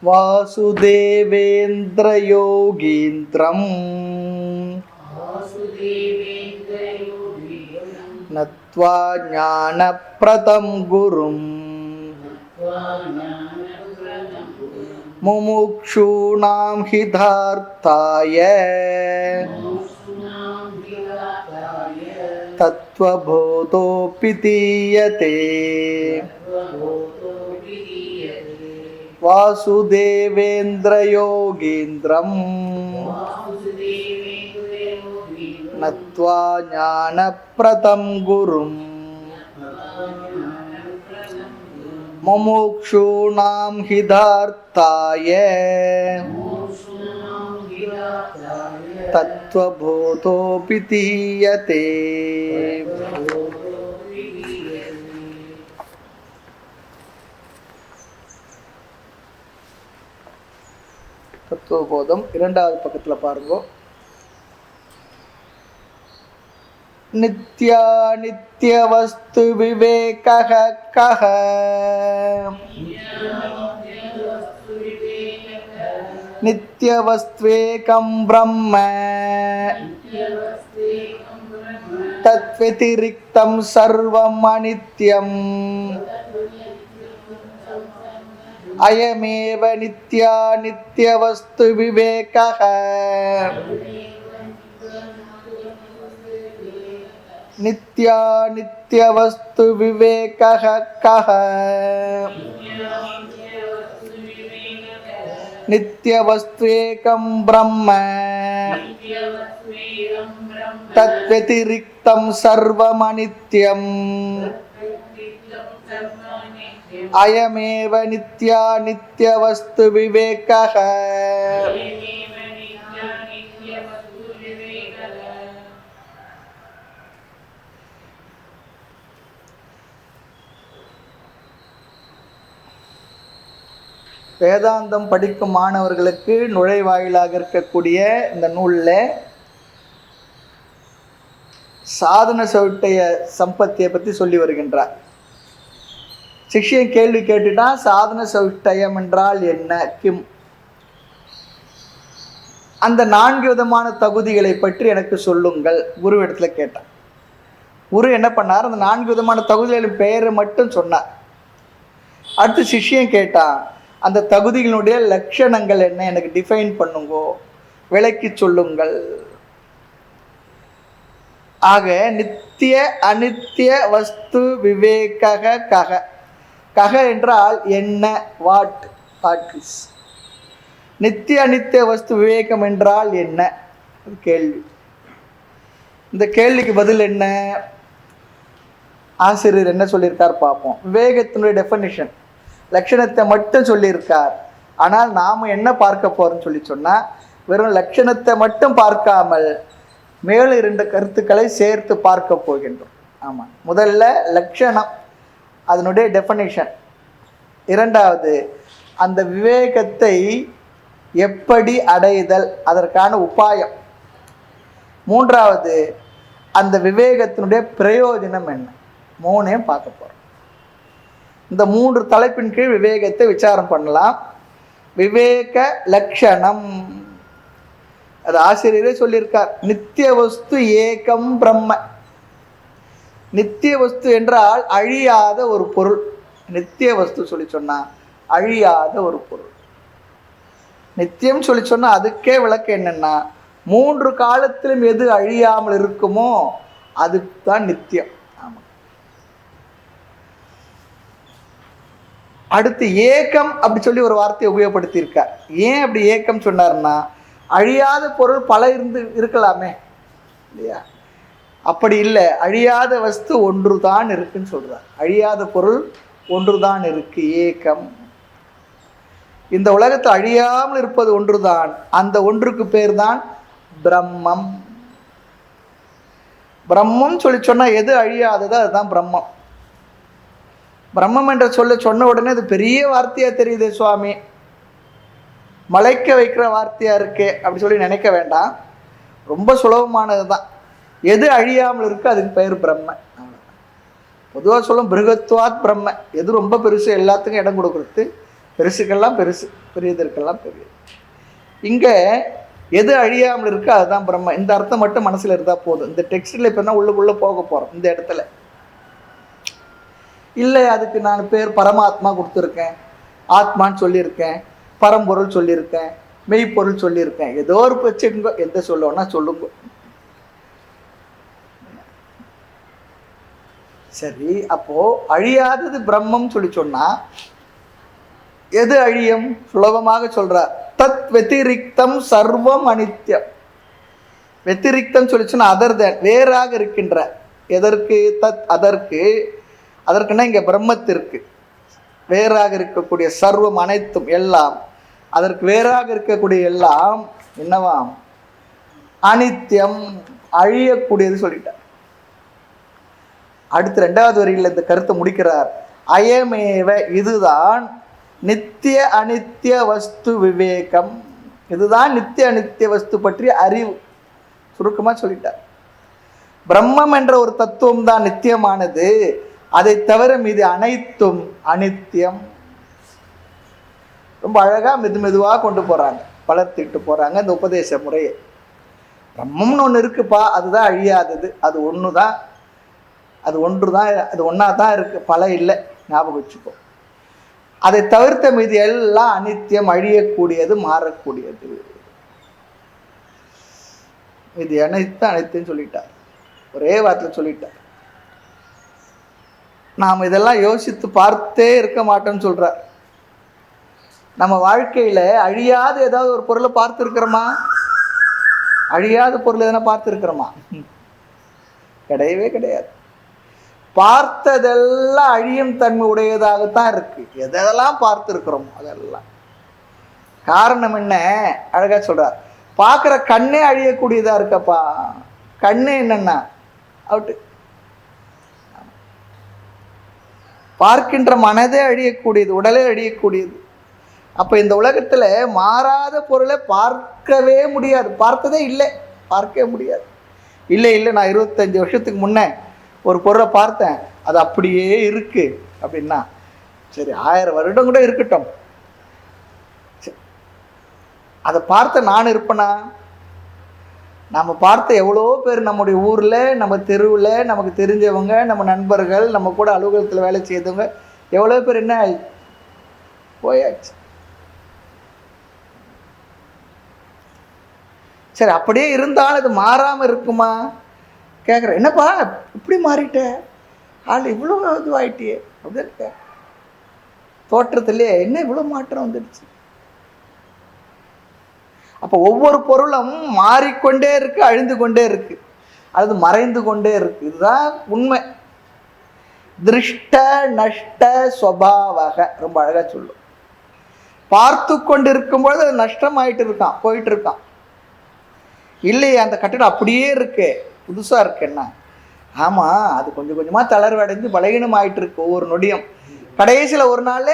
வாசுதேவேந்திர யோகீந்திரம் நத்வா ஞானப்ரதம் குரும் முமுக்ஷூணாம் ஹிதார்த்தாய தத்வபோதோபி தீயதே. வாசுதேவேந்திர யோகீந்திரம் நத்வா ஞானப்ரதம் குரும் முமுக்ஷூணாம் ஹிதார்த்தாய தத்வபோதோபி தீயதே. தத்துவபோதம் இரண்டாவது பக்கத்துல பாருங்க. நித்யா நித்ய வஸ்து விவேகஹ கஹ நித்ய வஸ்த்வேகம் பிரம்ம தத் வதிரிக்தம் சர்வம் அநித்யம் அயமேவ நித்யா நித்ய வஸ்து விவேகஹ. நித்யா நித்ய வஸ்து விவேகஹ கஹ நித்ய வஸ்த்வேகம் பிரம்ம தத் வதிரிக்தம் சர்வம் அநித்யம் அயமேவ நித்யா நித்ய வஸ்து விவேகஹ. வேதாந்தம் படிக்கும் மாணவர்களுக்கு நுழைவாயிலாக இருக்கக்கூடிய இந்த நூலில் சாதன சௌட்டைய சம்பத்தியை பற்றி சொல்லி வருகின்றார். சிஷ்யன் கேள்வி கேட்டுட்டா, சாதன சௌட்டயம் என்றால் என்ன, கிம், அந்த 4 விதமான தகுதிகளை பற்றி எனக்கு சொல்லுங்கள் குரு இடத்துல கேட்டான். குரு என்ன பண்ணார், அந்த 4 விதமான தகுதிகளின் பெயரை மட்டும் சொன்னார். அடுத்து சிஷ்யன் கேட்டான், அந்த தகுதிகளுடைய லட்சணங்கள் என்ன, எனக்கு டிஃபைன் பண்ணுங்கோ, விளக்கி சொல்லுங்கள். ஆக நித்திய அனித்திய வஸ்து விவேக கக. கக என்றால் என்ன, வாட் இஸ். நித்திய அனித்திய வஸ்து விவேகம் என்றால் என்ன கேள்வி. இந்த கேள்விக்கு பதில் என்ன, ஆசிரியர் என்ன சொல்லியிருக்கார் பார்ப்போம். விவேகத்தினுடைய டெஃபனிஷன், லட்சணத்தை மட்டும் சொல்லியிருக்கார். ஆனால் நாம் என்ன பார்க்க போகிறோம்னு சொல்லி சொன்னால், வெறும் லட்சணத்தை மட்டும் பார்க்காமல் மேலும் 2 கருத்துக்களை சேர்த்து பார்க்க போகின்றோம். ஆமாம், முதல்ல லட்சணம், அதனுடைய டெஃபனிஷன். இரண்டாவது, அந்த விவேகத்தை எப்படி அடைதல், அதற்கான உபாயம். மூன்றாவது, அந்த விவேகத்தினுடைய பிரயோஜனம் என்ன. 3ஐயும் பார்க்க போகிறோம். இந்த 3 தலைப்பின் கீழ் விவேகத்தை விசாரம் பண்ணலாம். விவேக லட்சணம், அது ஆசிரியரே சொல்லியிருக்கார். நித்திய வஸ்து ஏகம் பிரம்ம. நித்திய வஸ்து என்றால் அழியாத ஒரு பொருள். நித்திய வஸ்து சொல்லி சொன்னா அழியாத ஒரு பொருள். நித்தியம் சொல்லி சொன்னா அதுக்கே விளக்கம் என்னன்னா, 3 காலத்திலும் எது அழியாமல் இருக்குமோ அதுதான் நித்தியம். அடுத்து ஏக்கம் அப்படி சொல்லி ஒரு வார்த்தையை உபயோகப்படுத்தியிருக்கார். ஏன் அப்படி ஏக்கம் சொன்னார்னா, அழியாத பொருள் பல இருக்கலாமே இல்லையா, அப்படி இல்லை, அழியாத வஸ்து ஒன்று தான் இருக்குன்னு சொல்றார். அழியாத பொருள் ஒன்று தான் இருக்கு, ஏக்கம். இந்த உலகத்தில் அழியாமல் இருப்பது ஒன்று தான், அந்த ஒன்றுக்கு பேர் தான் பிரம்மம். பிரம்மம் சொல்லி சொன்னா எது அழியாததோ அதுதான் பிரம்மம். பிரம்மம் என்ற சொன்ன உடனே அது பெரிய வார்த்தையா தெரியுது சுவாமி, மலைக்க வைக்கிற வார்த்தையா இருக்கே அப்படி சொல்லி நினைக்க வேண்டாம். ரொம்ப சுலபமானது தான். எது அழியாமல் இருக்கு அதுக்கு பெயர் பிரம்ம. பொதுவாக சொல்லும் பிருகத்வாத் பிரம்ம, எது ரொம்ப பெருசு எல்லாத்துக்கும் இடம் கொடுக்குறது பெருசுக்கெல்லாம் பெருசு, பெரியதற்கெல்லாம் பெரியது. இங்கே எது அழியாமல் இருக்கோ அதுதான் பிரம்ம. இந்த அர்த்தம் மட்டும் மனசில் இருந்தால் போதும். இந்த டெக்ஸ்டில் இப்போ தான் உள்ளுக்குள்ளே போக போகிறோம். இந்த இடத்துல இல்லை அதுக்கு நான் பேர் பரமாத்மா கொடுத்துருக்கேன், ஆத்மான்னு சொல்லியிருக்கேன், பரம்பொருள் சொல்லியிருக்கேன், மெய்ப்பொருள் சொல்லியிருக்கேன், ஏதோ ஒரு வச்சுங்க, எந்த சொல்லணும்னா சொல்லுங்க. சரி, அப்போ அழியாதது பிரம்மம் சொல்லி சொன்னா எது அழியும்? சுலபமாக சொல்றார், தத் வெத்திரிக்தம் சர்வம் அனித்யம். வெத்திரிக்தம் சொல்லி சொன்னா அதர் தேன், வேறாக இருக்கின்ற. எதற்கு? தத் அதற்கு, அதற்குன்னா இங்க பிரம்மத்திற்கு வேறாக இருக்கக்கூடிய சர்வம் அனைத்தும் எல்லாம், அதற்கு வேறாக இருக்கக்கூடிய எல்லாம் என்னவாம்? அனித்யம், அழியக்கூடியது சொல்லிட்டார். அடுத்து 2வது வரியில் இந்த கருத்தை முடிக்கிறார். அயமேவ, இதுதான் நித்திய அனித்திய வஸ்து விவேகம். இதுதான் நித்திய அனித்திய வஸ்து பற்றிய அறிவு. சுருக்கமாக சொல்லிட்டார். பிரம்மம் என்ற ஒரு தத்துவம் தான் நித்தியமானது, அதை தவிர மீது அனைத்தும் அனித்தியம். ரொம்ப அழகாக மெதுவாக கொண்டு போகிறாங்க, வளர்த்துக்கிட்டு போகிறாங்க இந்த உபதேச முறையை. பிரம்மம்னு ஒன்று இருக்குப்பா, அதுதான் அழியாதது, அது ஒன்று தான், அது ஒன்று தான், அது ஒன்றா தான் இருக்குது, பல இல்லை, ஞாபகம் வச்சுக்கோ. அதை தவிர்த்த மீது எல்லாம் அனித்தியம், அழியக்கூடியது, மாறக்கூடியது. இது அனைத்து அனைத்துன்னு சொல்லிட்டார், ஒரே வார்த்தையில் சொல்லிட்டார். நாம் இதெல்லாம் யோசித்து பார்த்தே இருக்க மாட்டோம்னு சொல்றார். நம்ம வாழ்க்கையில அழியாத ஏதாவது ஒரு பொருளை பார்த்துருக்கிறோமா? அழியாத பொருள் எதனா பார்த்துருக்கிறோமா? கிடையவே கிடையாது. பார்த்ததெல்லாம் அழியும் தன்மை உடையதாகத்தான் இருக்கு. எதெல்லாம் பார்த்துருக்கிறோம் அதெல்லாம். காரணம் என்ன? அழகா சொல்றார். பார்க்குற கண்ணே அழியக்கூடியதா இருக்கப்பா. கண்ணே என்னன்னா அவுட்டு. பார்க்கின்ற மனதே அழியக்கூடியது, உடலே அழியக்கூடியது. அப்போ இந்த உலகத்தில் மாறாத பொருளை பார்க்கவே முடியாது. பார்த்ததே இல்லை, பார்க்கவே முடியாது. இல்லை நான் 25 வருஷத்துக்கு முன்னே ஒரு பொருளை பார்த்தேன், அது அப்படியே இருக்கு அப்படின்னா சரி, 1000 வருடம் கூட இருக்கட்டும், அதை பார்த்த நான் இருப்பேனா? நம்ம பார்த்த எவ்வளோ பேர் நம்முடைய ஊரில், நம்ம தெருவில், நமக்கு தெரிஞ்சவங்க, நம்ம நண்பர்கள், நம்ம கூட அலுவலகத்தில் வேலை செய்தவங்க, எவ்வளோ பேர் என்ன போயாச்சு. சரி, அப்படியே இருந்தாலும் அது மாறாமல் இருக்குமா கேட்குறேன். என்னப்பா இப்படி மாறிட்ட, ஆள் இவ்வளோ இதுவாயிட்டியே அப்படின்னு. தோற்றத்திலே என்ன இவ்வளோ மாற்றம் வந்துடுச்சு. அப்போ ஒவ்வொரு பொருளும் மாறிக்கொண்டே இருக்கு, அழிந்து கொண்டே இருக்கு, அல்லது மறைந்து கொண்டே இருக்கு. இதுதான் உண்மை. திருஷ்ட நஷ்ட ஸ்வபாவக ரொம்ப அழகா சொல்லும். பார்த்து கொண்டு இருக்கும்பொழுது அது நஷ்டம் ஆயிட்டு இருக்கான், போயிட்டு இருக்கான். இல்லையே அந்த கட்டிடம் அப்படியே இருக்கு, புதுசா இருக்கு. என்ன? ஆமா, அது கொஞ்சம் கொஞ்சமா தளர்வடைந்து பலகீனம் ஆயிட்டு இருக்கு ஒவ்வொரு நொடியும். கடைசியில் ஒரு நாள்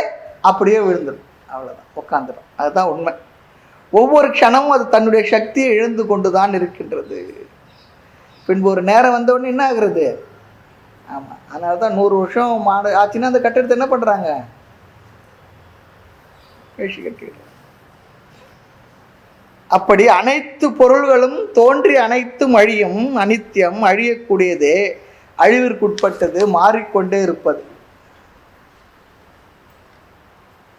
அப்படியே விழுந்துடும், அவ்வளோதான், உட்காந்துடும். அதுதான் உண்மை. ஒவ்வொரு க்ஷணமும் அது தன்னுடைய சக்தியை இழந்து கொண்டு தான் இருக்கின்றது. பின்பு ஒரு நேரம் வந்தவுடனே என்ன ஆகுறது? ஆமாம், அதனால தான் 100 வருஷம் ஆச்சுன்னா அந்த கட்டிடத்தை என்ன பண்ணுறாங்க? பேசி கட்டிடுறாங்க. அப்படி அனைத்து பொருள்களும் தோன்றி அனைத்தும் அழியும், அனித்தியம், அழியக்கூடியது, அழிவிற்குட்பட்டது, மாறிக்கொண்டே இருப்பது.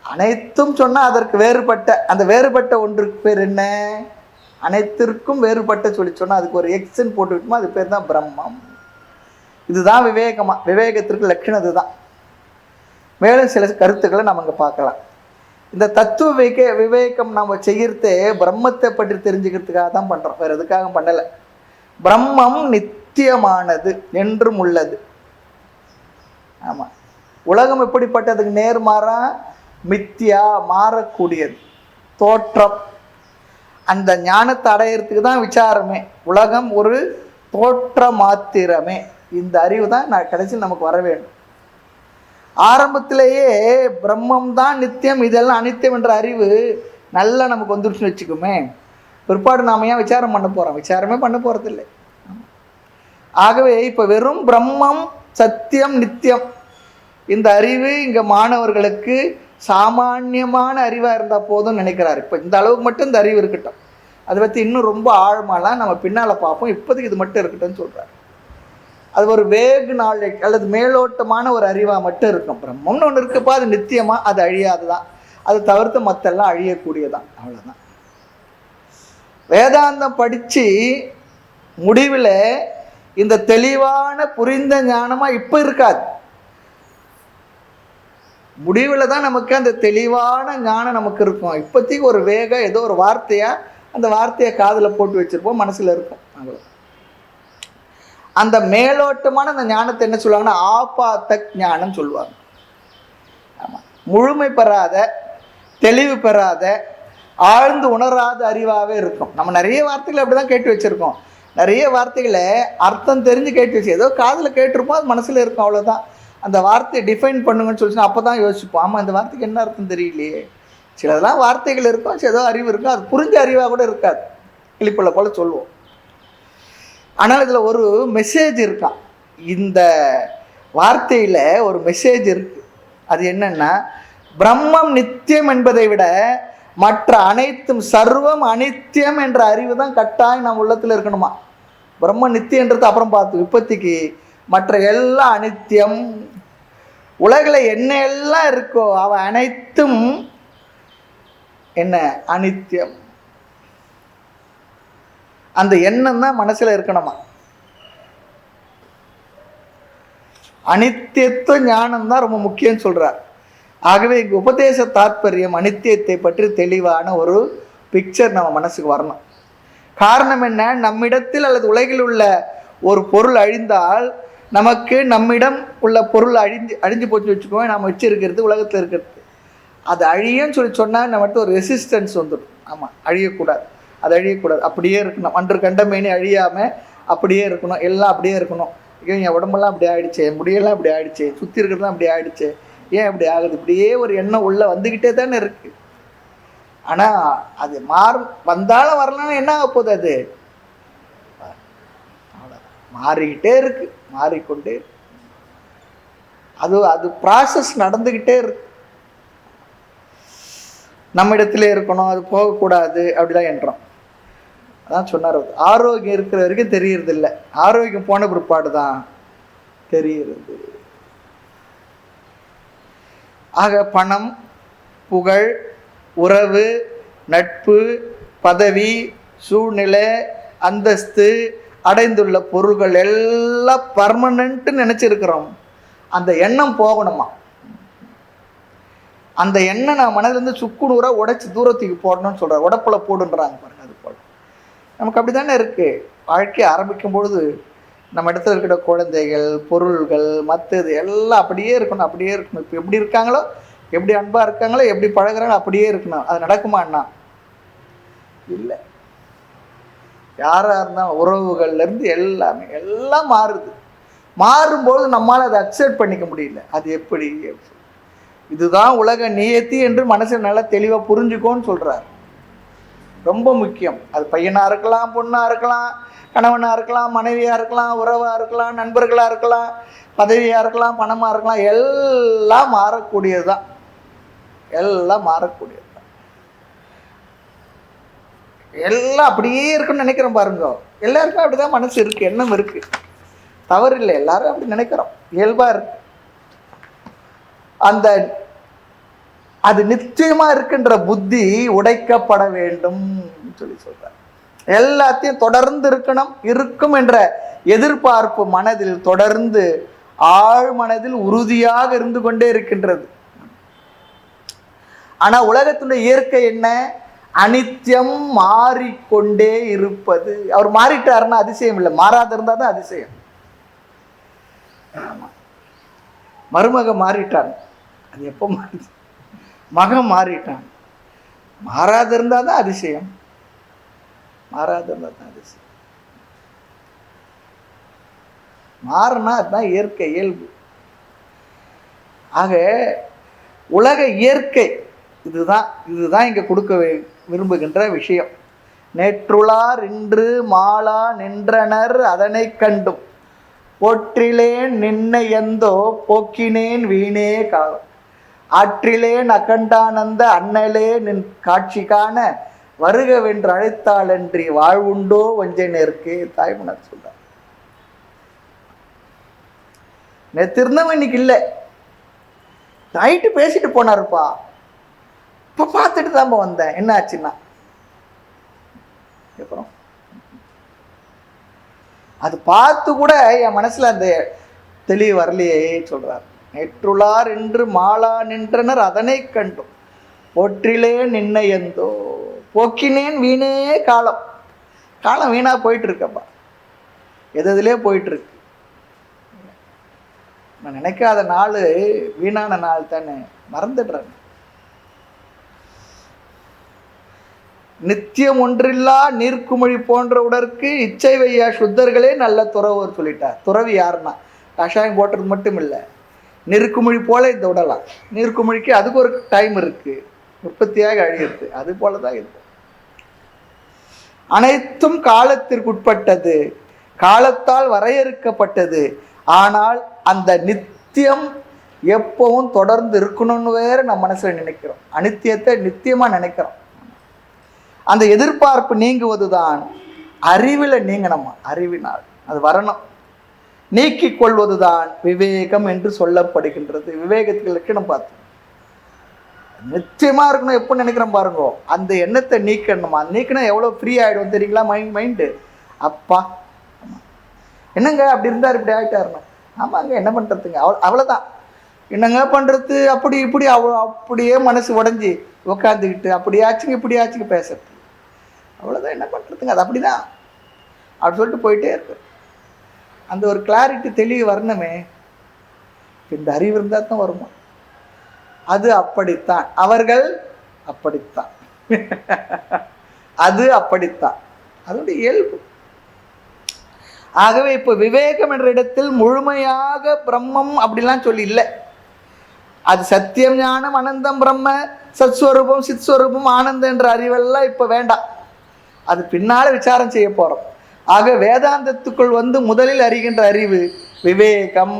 அனைத்தும் சொன்னால் அதற்கு வேறுபட்ட, அந்த வேறுபட்ட ஒன்றுக்கு பேர் என்ன? அனைத்திற்கும் வேறுபட்ட சொல்லி சொன்னால் அதுக்கு ஒரு எக்ஸ்ன்னு போட்டுக்கிட்டோமா, அது பேர் தான் பிரம்மம். இதுதான் விவேகமா, விவேகத்திற்கு லட்சணம் இதுதான். மேலும் சில கருத்துக்களை நம்ம இங்கே பார்க்கலாம். இந்த தத்துவ விவேகம் நம்ம செய்யறதே பிரம்மத்தை பற்றி தெரிஞ்சுக்கிறதுக்காக தான் பண்ணுறோம், வேறு எதுக்காக பண்ணலை. பிரம்மம் நித்தியமானது, என்றும் உள்ளது. ஆமாம், உலகம் எப்படிப்பட்டதுக்கு நேர்மாறா மித்தியா, மாறக்கூடியது, தோற்றம். அந்த ஞானத்தை அடையிறதுக்கு தான் விசாரமே. உலகம் ஒரு தோற்ற மாத்திரமே. இந்த அறிவு தான் கடைசியில் நமக்கு வர வேண்டும். ஆரம்பத்திலேயே பிரம்மம் தான் நித்தியம், இதெல்லாம் அனித்தியம் என்ற அறிவு நல்லா நமக்கு வந்துருச்சுன்னு வச்சுக்கோமே, பிற்பாடு நாம் ஏன் விசாரம் பண்ண போகிறோம்? விசாரமே பண்ண போகிறதில்லை. ஆகவே இப்போ வெறும் பிரம்மம், சத்தியம், நித்தியம், இந்த அறிவு இங்கே மாணவர்களுக்கு சாமானியமான அறிவாக இருந்தால் போதும்னு நினைக்கிறாரு. இப்போ இந்த அளவுக்கு மட்டும் இந்த அறிவு இருக்கட்டும், அதை பற்றி இன்னும் ரொம்ப ஆழமாலாம் நம்ம பின்னால் பார்ப்போம், இப்போதைக்கு இது மட்டும் இருக்கட்டும்னு சொல்கிறார். அது ஒரு வேகு நாலேஜ் அல்லது மேலோட்டமான ஒரு அறிவாக மட்டும் இருக்கும். பிரம்மம்னு ஒன்று இருக்குப்பா, அது நித்தியமாக, அது அழியாது தான், அது தவிர்த்து மற்றெல்லாம் அழியக்கூடியதான், அவ்வளோதான். வேதாந்தம் படித்து முடிவில் இந்த தெளிவான புரிந்த ஞானமாக இப்போ இருக்காது. முடிவில் தான் நமக்கு அந்த தெளிவான ஞானம் நமக்கு இருக்கும். இப்போதைக்கு ஒரு வேக ஏதோ ஒரு வார்த்தையாக அந்த வார்த்தையை காதில் போட்டு வச்சுருப்போம், மனசில் இருக்கும், அவ்வளோ. அந்த மேலோட்டமான அந்த ஞானத்தை என்ன சொல்லுவாங்கன்னா ஆபாத்த ஞானம் சொல்லுவாங்க. ஆமாம், முழுமை பெறாத, தெளிவு பெறாத, ஆழ்ந்து உணராத அறிவாகவே இருக்கும். நம்ம நிறைய வார்த்தைகளை அப்படி தான் கேட்டு வச்சுருக்கோம். நிறைய வார்த்தைகளை அர்த்தம் தெரிஞ்சு கேட்டு வச்சு ஏதோ காதில் கேட்டிருப்போம், அது மனசில் இருக்கும், அவ்வளோதான். அந்த வார்த்தையை டிஃபைன் பண்ணுங்கன்னு சொல்லிச்சுன்னா அப்போ தான் யோசிப்போம், ஆமாம் இந்த வார்த்தைக்கு என்ன அர்த்தம் தெரியலையே. சிலதெல்லாம் வார்த்தைகள் இருக்கும், ஏதோ அறிவு இருக்கும், அது புரிஞ்ச அறிவாக கூட இருக்காது, கிளிப்பிள்ள போல் சொல்லுவோம். ஆனால் இதில் ஒரு மெசேஜ் இருக்கான், இந்த வார்த்தையில் ஒரு மெசேஜ் இருக்குது. அது என்னென்னா, பிரம்மம் நித்தியம் என்பதை விட மற்ற அனைத்தும் சர்வம் அனித்தியம் என்ற அறிவு தான் கட்டாயம் நம்ம உள்ளத்தில் இருக்கணுமா. பிரம்ம நித்தியன்றது அப்புறம் பார்த்து, இப்போதைக்கு மற்ற எல்லாம் அனித்தியம். உலகில் என்ன எல்லாம் இருக்கோ அவ அனைத்தும் என்ன அனித்தியம். அந்த எண்ணம் தான் மனசில் இருக்கணுமா. அனித்தியத்துவ ஞானம் தான் ரொம்ப முக்கியம் சொல்றார். ஆகவே இங்கே உபதேச தாற்பயம் அனித்தியத்தை பற்றி தெளிவான ஒரு பிக்சர் நம்ம மனசுக்கு வரணும். காரணம் என்ன, நம்மிடத்தில் அல்லது உலகில் உள்ள ஒரு பொருள் அழிந்தால் நமக்கு நம்மிடம் உள்ள பொருள் அழிஞ்சு போச்சு வச்சுக்கோங்க, நாம் வச்சிருக்கிறது உலகத்தில் இருக்கிறது அது அழியன்னு சொன்னால் நம்மகிட்ட ஒரு ரெசிஸ்டன்ஸ் வந்துடும். ஆமாம், அழியக்கூடாது, அது அழியக்கூடாது, அப்படியே இருக்கணும். அன்று கண்டமேனி அழியாமல் அப்படியே இருக்கணும், எல்லாம் அப்படியே இருக்கணும். என் உடம்பெல்லாம் அப்படி ஆகிடுச்சு, என் முடியெல்லாம் இப்படி ஆகிடுச்சு, சுற்றி இருக்கிறதுலாம் அப்படி ஆகிடுச்சு, ஏன் இப்படி ஆகுது, இப்படியே ஒரு எண்ணம் உள்ளே வந்துக்கிட்டே தானே இருக்குது. ஆனால் அது வந்தாலும் வரலான்னு என்ன ஆக போகுது, அது மாறிக்கிட்டே இருக்கு, மாறிக்கொண்டே அது ப்ராசஸ் நடந்துக்கிட்டே இருக்கு. நம்ம இடத்துல இருக்கணும், அது போகக்கூடாது அப்படிலாம் என்றோம். அதான் சொன்னார், ஆரோக்கியம் இருக்கிற வரைக்கும் தெரியறது இல்லை, ஆரோக்கியம் போன பிற்பாடு தான் தெரிகிறது. ஆக பணம், புகழ், உறவு, நட்பு, பதவி, சூழ்நிலை, அந்தஸ்து, அடைந்துள்ள பொருள்கள் எல்லாம் பர்மனன்ட்டு நினச்சிருக்கிறோம். அந்த எண்ணம் போகணுமா. அந்த எண்ணம் நான் மனதிலேருந்து சுக்குநூறாக உடைச்சி தூரத்துக்கு போடணும்னு சொல்கிறார். உடப்புல போடுன்றாங்க பாருங்க, அது போல் நமக்கு அப்படி தானே இருக்குது. வாழ்க்கையை ஆரம்பிக்கும் பொழுது நம்ம இடத்துல இருக்கிற குழந்தைகள், பொருள்கள், மற்றது எல்லாம் அப்படியே இருக்கணும், அப்படியே இருக்கணும். இப்போ எப்படி இருக்காங்களோ, எப்படி அன்பாக இருக்காங்களோ, எப்படி பழகிறாங்களோ அப்படியே இருக்கணும். அது நடக்குமான்னா இல்லை. யாராக இருந்தாலும் உறவுகள்லேருந்து எல்லாமே எல்லாம் மாறுது. மாறும்போது நம்மளால் அதை அக்செப்ட் பண்ணிக்க முடியல. அது எப்படி, இதுதான் உலக நியத்தி என்று மனசு நல்லா தெளிவாக புரிஞ்சுக்கோன்னு சொல்கிறார். ரொம்ப முக்கியம். அது பையனாக இருக்கலாம், பொண்ணாக இருக்கலாம், கணவனாக இருக்கலாம், மனைவியாக இருக்கலாம், உறவாக இருக்கலாம், நண்பர்களாக இருக்கலாம், பதவியாக இருக்கலாம், பணமாக இருக்கலாம், எல்லாம் மாறக்கூடியது தான், எல்லாம் மாறக்கூடியது தான். எல்லாம் அப்படியே இருக்குன்னு நினைக்கிறோம் பாருங்க. எல்லாருக்கும் அப்படிதான் மனசு இருக்கு, எண்ணம் இருக்கு, தவறு இல்லை, எல்லாரும் அப்படி நினைக்கிறோம், இயல்பா இருக்கு. அது நிச்சயமா இருக்குன்ற புத்தி உடைக்கப்பட வேண்டும் சொல்லி சொல்றார். எல்லாத்தையும் தொடர்ந்து இருக்கும் என்ற எதிர்பார்ப்பு மனதில் தொடர்ந்து ஆழ் மனதில் உறுதியாக இருந்து கொண்டே இருக்கின்றது. ஆனா உலகத்தினுடைய இயற்கை என்ன, அனித்தியம், மாறிக்கொண்டே இருப்பது. அவர் மாறிட்டாருன்னா அதிசயம் இல்லை, மாறாத இருந்தா தான் அதிசயம். மருமக மாறிட்டான், அது எப்போ மாறி, மகன் மாறிட்டான், மாறாத இருந்தா தான் அதிசயம், மாறாத இருந்தா தான் அதிசயம். மாறினா அதுதான் இயற்கை, இயல்பு. ஆக உலக இயற்கை இதுதான் இங்க கொடுக்க விரும்புகின்ற விஷயம். நேற்றுளார் இன்று மாலா நின்றனர் அதனை கண்டும் போற்றிலேன் நின்னை எந்தோ போக்கினேன் வீணே காலம். ஆற்றிலே அகண்டானந்த அண்ணலே நின் காட்சி காண வருகவென்று அழைத்தாளன்றி வாழ்வுண்டோ வஞ்சனருக்கு தாய்மனர் சொல்றார். திருந்தவன் இன்னைக்கு இல்லை, நைட்டு பேசிட்டு போனாருப்பா, இப்ப பார்த்துட்டு தான் வந்தேன், என்ன ஆச்சுன்னா அப்புறம் அது பார்த்து கூட என் மனசுல அந்த தெளிவு வரலையே சொல்றார். நெற்றுளார் என்று மாலா நின்றனர் அதனை கண்டும் போற்றிலே நின்ன எந்தோ போக்கினேன் வீணே காலம். காலம் வீணா போயிட்டு இருக்கப்பா, எதுலே போயிட்டு இருக்கு. நான் நினைக்காத நாள் வீணான நாள் தானே, மறந்துடுறேன். நித்தியம் ஒன்றில்லா நீர்க்குமிழி போன்ற உடற்கு இச்சை வையா சுத்தர்களே நல்ல துறவர் சொல்லிட்டார். துறவி யாருன்னா கஷாயம் போட்டுறது மட்டும் இல்லை, நெருக்குமிழி போல இந்த உடலாம். நீர்க்குமிழிக்கு அதுக்கு ஒரு டைம் இருக்கு, உற்பத்தியாக அழியிறது. அது போலதான் இது. அனைத்தும் காலத்திற்குட்பட்டது, காலத்தால் வரையறுக்கப்பட்டது. ஆனால் அந்த நித்தியம் எப்பவும் தொடர்ந்து இருக்கணும்னு வேற நம்ம மனசுல நினைக்கிறோம். அனித்தியத்தை நித்தியமா நினைக்கிறோம். அந்த எதிர்பார்ப்பு நீங்குவதுதான் அறிவில் நீங்கணுமா, அறிவினால் அது வரணும். நீக்கிக் கொள்வதுதான் விவேகம் என்று சொல்லப்படுகின்றது. விவேகத்துக்கு இலக்கணம் பார்த்தோம். நிச்சயமா இருக்கணும் எப்போ நினைக்கிறோம் பாருங்க, அந்த எண்ணத்தை நீக்கணுமா. நீக்கினா எவ்வளோ ஃப்ரீ ஆகிடும் தெரியுங்களா மைண்டு. அப்பா என்னங்க அப்படி இருந்தார் இப்படி ஆகிட்டாருன்னு, ஆமாங்க என்ன பண்ணுறதுங்க, அவ்வளோதான். என்னங்க பண்ணுறது, அப்படி இப்படி அப்படியே மனசு உடஞ்சி உட்காந்துக்கிட்டு அப்படியாச்சுங்க இப்படியாச்சுங்க பேசுறது, அவ்வளோதான். என்ன பண்ணுறதுங்க, அது அப்படிதான் அப்படி சொல்லிட்டு போயிட்டே இருக்கு. அந்த ஒரு கிளாரிட்டி தெளிவு வரணுமே, இந்த அறிவு இருந்தால் தான் வருமா. அது அப்படித்தான், அவர்கள் அப்படித்தான், அது அப்படித்தான், அதோட இயல்பு. ஆகவே இப்போ விவேகம் என்ற இடத்தில் முழுமையாக பிரம்மம் அப்படிலாம் சொல்லி இல்லை. அது சத்தியம் ஞானம் அனந்தம் பிரம்ம சத்ஸ்வரூபம் சித்ஸ்வரூபம் ஆனந்தம் என்ற அறிவெல்லாம் இப்போ வேண்டாம், அது பின்னால் விசாரம் செய்ய போகிறோம். ஆக வேதாந்தத்துக்குள் முதலில் அறிகின்ற அறிவு விவேகம்.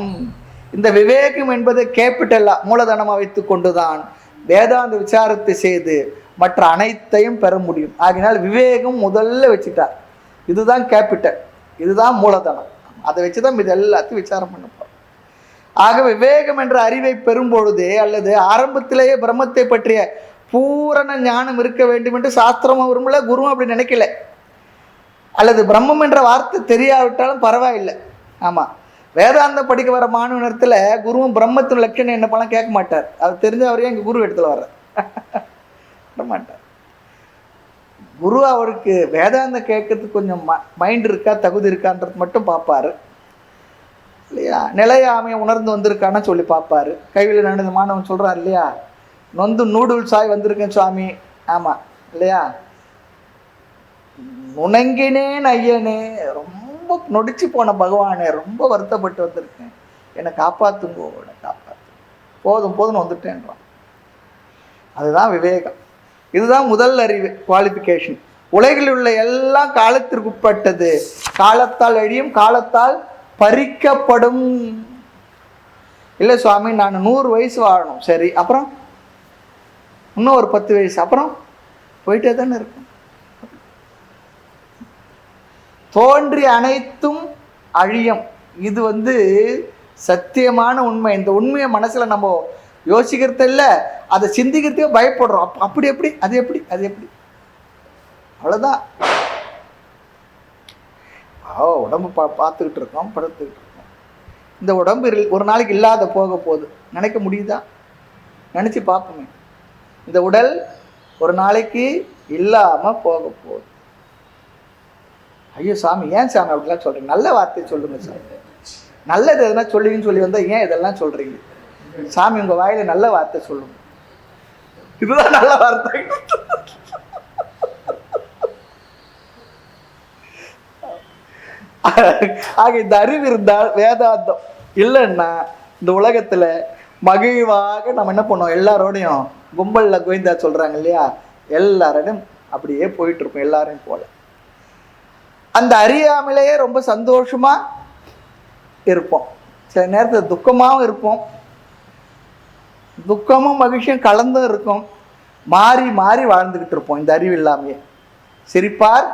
இந்த விவேகம் என்பது கேபிட்டலாக மூலதனமாக வைத்து கொண்டுதான் வேதாந்த விசாரத்தை செய்து மற்ற அனைத்தையும் பெற முடியும். ஆகினால் விவேகம் முதல்ல வச்சுட்டார். இதுதான் கேபிட்டல், இதுதான் மூலதனம். அதை வச்சு தான் இது எல்லாத்தையும் விசாரம் பண்ண போகிறோம். ஆக விவேகம் என்ற அறிவை பெறும் பொழுதே அல்லது ஆரம்பத்திலேயே பிரம்மத்தை பற்றிய பூரண ஞானம் இருக்க வேண்டும் என்று சாஸ்திரமும் விரும்பல, குருவும் அப்படி நினைக்கல. அல்லது பிரம்மம் என்ற வார்த்தை தெரியாவிட்டாலும் பரவாயில்லை. ஆமாம், வேதாந்தம் படிக்க வர மாணவனத்தில் குருவும் பிரம்மத்தின் லட்சணம் என்னப்பெல்லாம் கேட்க மாட்டார். அது தெரிஞ்சவரையும் எங்கள் குரு இடத்துல வர்ற மாட்டார். குரு அவருக்கு வேதாந்தம் கேட்கறதுக்கு கொஞ்சம் மைண்ட் இருக்கா தகுதி இருக்கான்றது மட்டும் பார்ப்பார் இல்லையா. நிலையாமையை உணர்ந்து வந்திருக்கான்னு சொல்லி பார்ப்பார். கைவில் நடந்த மாணவன் சொல்கிறார் இல்லையா, நொந்து நூடுல்ஸ் ஆகி வந்திருக்கேன் சுவாமி. ஆமாம் இல்லையா, நுணங்கினேன் ஐயனே, ரொம்ப நொடிச்சு போன பகவானே, ரொம்ப வருத்தப்பட்டு வந்திருக்கேன், என்னை காப்பாற்றுங்கோ, என்னை காப்பாற்று, போதும் போதும்னு வந்துட்டேன்றான். அதுதான் விவேகம். இதுதான் முதல் அறிவு குவாலிஃபிகேஷன். உலகில் உள்ள எல்லாம் காலத்திற்குட்பட்டது, காலத்தால் அழியும், காலத்தால் பறிக்கப்படும். இல்லை சுவாமி நான் 100 வயசு வாழணும், சரி அப்புறம் இன்னும் ஒரு 10 வயசு, அப்புறம் போயிட்டே தானே இருக்கும். தோன்றி அனைத்தும் அழியும். இது சத்தியமான உண்மை. இந்த உண்மையை மனசுல நம்ம யோசிக்கிறது இல்லை, அதை சிந்திக்கிறதுக்கே பயப்படுறோம். அப்படி எப்படி, அது எப்படி, அது எப்படி, அவ்வளோதான். உடம்பு பார்த்துக்கிட்டு இருக்கோம், படுத்துக்கிட்டு இருக்கோம். இந்த உடம்பு ஒரு நாளைக்கு இல்லாத போக போகுது, நினைக்க முடியுதா? நினச்சி பார்ப்போமே. இந்த உடல் ஒரு நாளைக்கு இல்லாமல் போக போகுது. ஐயோ சாமி, ஏன் சாமி அப்படிலாம் சொல்கிறீங்க? நல்ல வார்த்தையை சொல்லுங்க சாமி, நல்லது எதுனா சொல்லுங்கன்னு சொல்லி வந்தால் ஏன் இதெல்லாம் சொல்கிறீங்க சாமி? உங்கள் வாயில நல்ல வார்த்தை சொல்லுங்க, இதுதான் நல்ல வார்த்தை. ஆக இந்த அறிவு இருந்தால் வேதாந்தம் இல்லைன்னா இந்த உலகத்துல மகிழ்வாக நம்ம என்ன பண்ணுவோம், எல்லாரோடையும் கும்பல்ல கோவிந்தா சொல்றாங்க இல்லையா, எல்லாரோடையும் அப்படியே போயிட்டு இருப்போம் எல்லாரையும் போல. அந்த அறியாமலேயே ரொம்ப சந்தோஷமா இருப்போம், சில நேரத்தில் துக்கமாகவும் இருப்போம், துக்கமும் மகிழ்ச்சியும் கலந்தும் இருக்கும். மாறி மாறி வாழ்ந்துக்கிட்டு இருப்போம் இந்த அறிவு இல்லாமையே. சிரிப்பார்,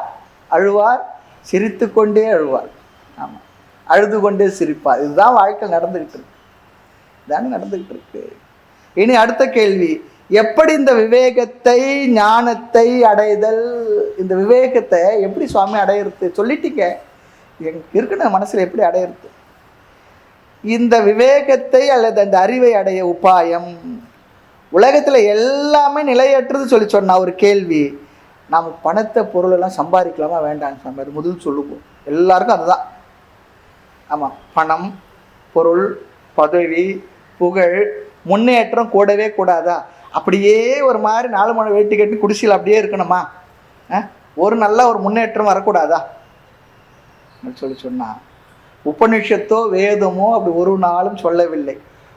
அழுவார், சிரித்து கொண்டே அழுவார், ஆமாம், அழுது கொண்டே சிரிப்பார். இதுதான் வாழ்க்கை நடந்துக்கிட்டு இருக்கு, இதானே நடந்துக்கிட்டு இருக்கு. இனி அடுத்த கேள்வி, எப்படி இந்த விவேகத்தை ஞானத்தை அடைதல்? இந்த விவேகத்தை எப்படி சுவாமி அடையிறது? சொல்லிட்டீங்க, எனக்கு இருக்குன்னு மனசில் எப்படி அடையிறது? இந்த விவேகத்தை அல்லது அந்த அறிவை அடைய உபாயம். உலகத்தில் எல்லாமே நிலையற்றது சொல்லி சொன்னா ஒரு கேள்வி, நாம் பணத்தை பொருளெல்லாம் சம்பாதிக்கலாமா வேண்டாம் சாமி? அது முதல் சொல்லுவோம். எல்லாருக்கும் அதுதான். ஆமாம், பணம், பொருள், பதவி, புகழ், முன்னேற்றம் கூடவே கூடாதா? அப்படியே ஒரு மாதிரி 4 மணி வேட்டி கட்டி குடிசையில் அப்படியே இருக்கணுமா? ஒரு நல்ல ஒரு முன்னேற்றம் வரக்கூடாதா சொல்லி சொன்னா, உபனிஷத்தோ வேதமோ அப்படி ஒரு நாளும் சொல்லவில்லை.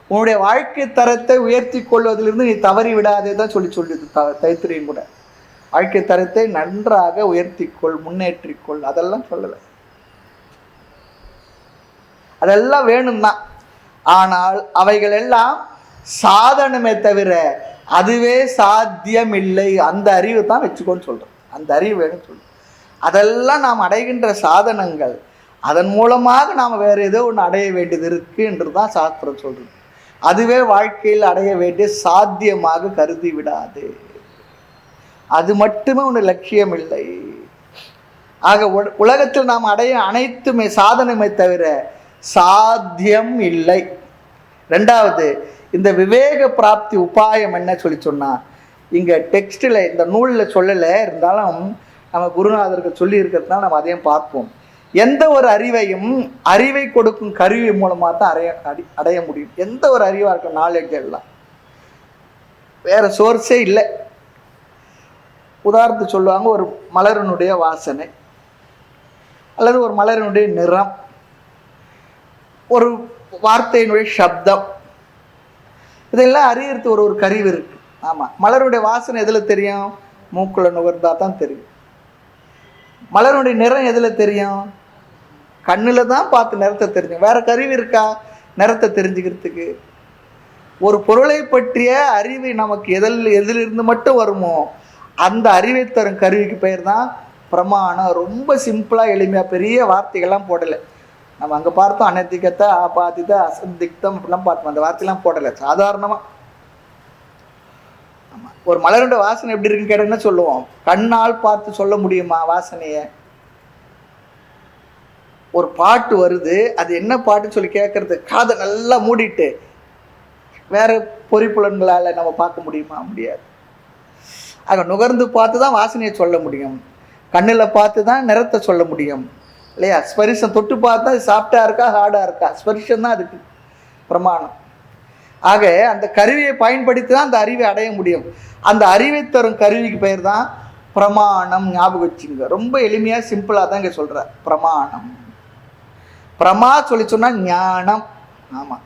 உன்னுடைய வாழ்க்கை தரத்தை உயர்த்தி கொள்வதிலிருந்து நீ தவறி விடாதே தான் சொல்லியது தைத்திரியம் கூட. வாழ்க்கை தரத்தை நன்றாக உயர்த்திக்கொள், முன்னேற்றிக்கொள், அதெல்லாம் சொல்லலை. அதெல்லாம் வேணும் தான். ஆனால் அவைகள் எல்லாம் சாதனமே தவிர அதுவே சாத்தியம் இல்லை. அந்த அறிவு தான் வச்சுக்கோன்னு சொல்கிறோம். அந்த அறிவு வேணும்னு சொல்கிறோம். அதெல்லாம் நாம் அடைகின்ற சாதனங்கள். அதன் மூலமாக நாம் வேறு ஏதோ ஒன்று அடைய வேண்டியது இருக்குது என்று தான் சாஸ்திரம் சொல்கிறது. அதுவே வாழ்க்கையில் அடைய வேண்டிய சாத்தியமாக கருதி விடாது. அது மட்டுமே ஒன்று லட்சியம் இல்லை. ஆக உலகத்தில் நாம் அடைய அனைத்துமே சாதனமே தவிர சாத்தியம் இல்லை. ரெண்டாவது, இந்த விவேக பிராப்தி உபாயம் என்ன சொல்லி சொன்னா, இங்கே டெக்ஸ்டில் இந்த நூலில் சொல்லலை, இருந்தாலும் நம்ம குருநாதர்கள் சொல்லி இருக்கிறதுனால நம்ம அதையும் பார்ப்போம். எந்த ஒரு அறிவையும் அறிவை கொடுக்கும் கருவி மூலமாக தான் அடைய முடியும். எந்த ஒரு அறிவாக இருக்கும், நாலேஜ் எல்லாம் வேற சோர்ஸே இல்லை. உதாரணத்துக்கு சொல்லுவாங்க, ஒரு மலரினுடைய வாசனை அல்லது ஒரு மலரினுடைய நிறம், ஒரு வார்த்தையினுடைய சப்தம், இதெல்லாம் அறியறது ஒரு கருவி இருக்கு. ஆமாம், மலருடைய வாசனை எதில் தெரியும்? மூக்குள்ள நுகர்ந்தா தான் தெரியும். மலருடைய நிறம் எதில் தெரியும்? கண்ணில் தான் பார்த்து நிறத்தை தெரியும். வேற கருவி இருக்கா நிறத்தை தெரிஞ்சுக்கிறதுக்கு? ஒரு பொருளை பற்றிய அறிவு நமக்கு எதிலிருந்து மட்டும் வருமோ அந்த அறிவை தரும் கருவிக்கு பெயர் தான் பிரமாணம். ரொம்ப சிம்பிளாக எளிமையாக, பெரிய வார்த்தைகள்லாம் போடலை. நம்ம அங்கே பார்த்தோம், அனதிகத்தை, ஆபாதித, அசந்திக்தம் அப்படிலாம் பார்த்தோம். அந்த வார்த்தையெல்லாம் போடலை, சாதாரணமாக. ஆமாம், ஒரு மலருடைய வாசனை எப்படி இருக்குன்னு கேட்டால் என்ன சொல்லுவோம்? கண்ணால் பார்த்து சொல்ல முடியுமா வாசனையை? ஒரு பாட்டு வருது, அது என்ன பாட்டுன்னு சொல்லி கேட்கறது, காதை நல்லா மூடிட்டு வேற பொறிப்புலன்களால் நம்ம பார்க்க முடியுமா? முடியாது. ஆக நுகர்ந்து பார்த்து தான் வாசனையை சொல்ல முடியும், கண்ணில் பார்த்து தான் நிறத்தை சொல்ல முடியும், இல்லையா? ஸ்பரிசம் தொட்டு பார்த்தா அது சாஃப்டாக இருக்கா ஹார்டாக இருக்கா, ஸ்பரிசம் தான் அதுக்கு பிரமாணம். ஆக அந்த கருவியை பயன்படுத்தி தான் அந்த அறிவை அடைய முடியும். அந்த அறிவை தரும் கருவிக்கு பெயர் தான் பிரமாணம். ஞாபகம் வச்சுங்க, ரொம்ப எளிமையாக சிம்பிளாக தான் இங்கே சொல்கிறார். பிரமாணம், பிரமா சொல்லி சொன்னால் ஞானம். ஆமாம்,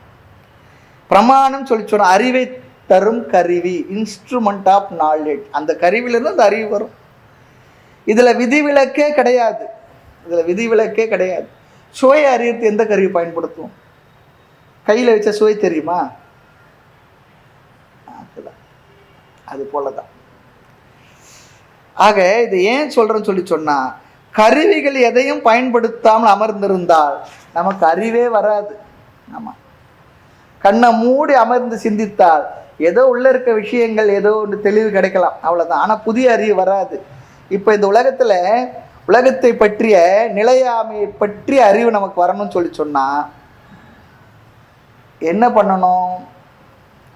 பிரமாணம் சொல்லி சொன்னால் அறிவை தரும் கருவி, இன்ஸ்ட்ருமெண்ட் ஆஃப் நாலேஜ். அந்த கருவியிலேருந்து அந்த அறிவு வரும். இதில் விதிவிலக்கே கிடையாது, இதில் விதிவிலக்கே கிடையாது. சுவையை அறியறது எந்த கருவி பயன்படுத்தும்? கையில் வச்ச சுவை தெரியுமா? அது போல தான். ஆக இது ஏன் சொல்கிறேன்னு சொல்லி சொன்னால், கருவிகள் எதையும் பயன்படுத்தாமல் அமர்ந்திருந்தால் நமக்கு அறிவே வராது. ஆமாம், கண்ணை மூடி அமர்ந்து சிந்தித்தால் ஏதோ உள்ள இருக்க விஷயங்கள் ஏதோ ஒன்று தெளிவு கிடைக்கலாம், அவ்வளோதான். ஆனால் புதிய அறிவு வராது. இப்போ இந்த உலகத்தில் உலகத்தை பற்றிய நிலையாமையை பற்றிய அறிவு நமக்கு வரணும்னு சொல்லி சொன்னால் என்ன பண்ணணும்?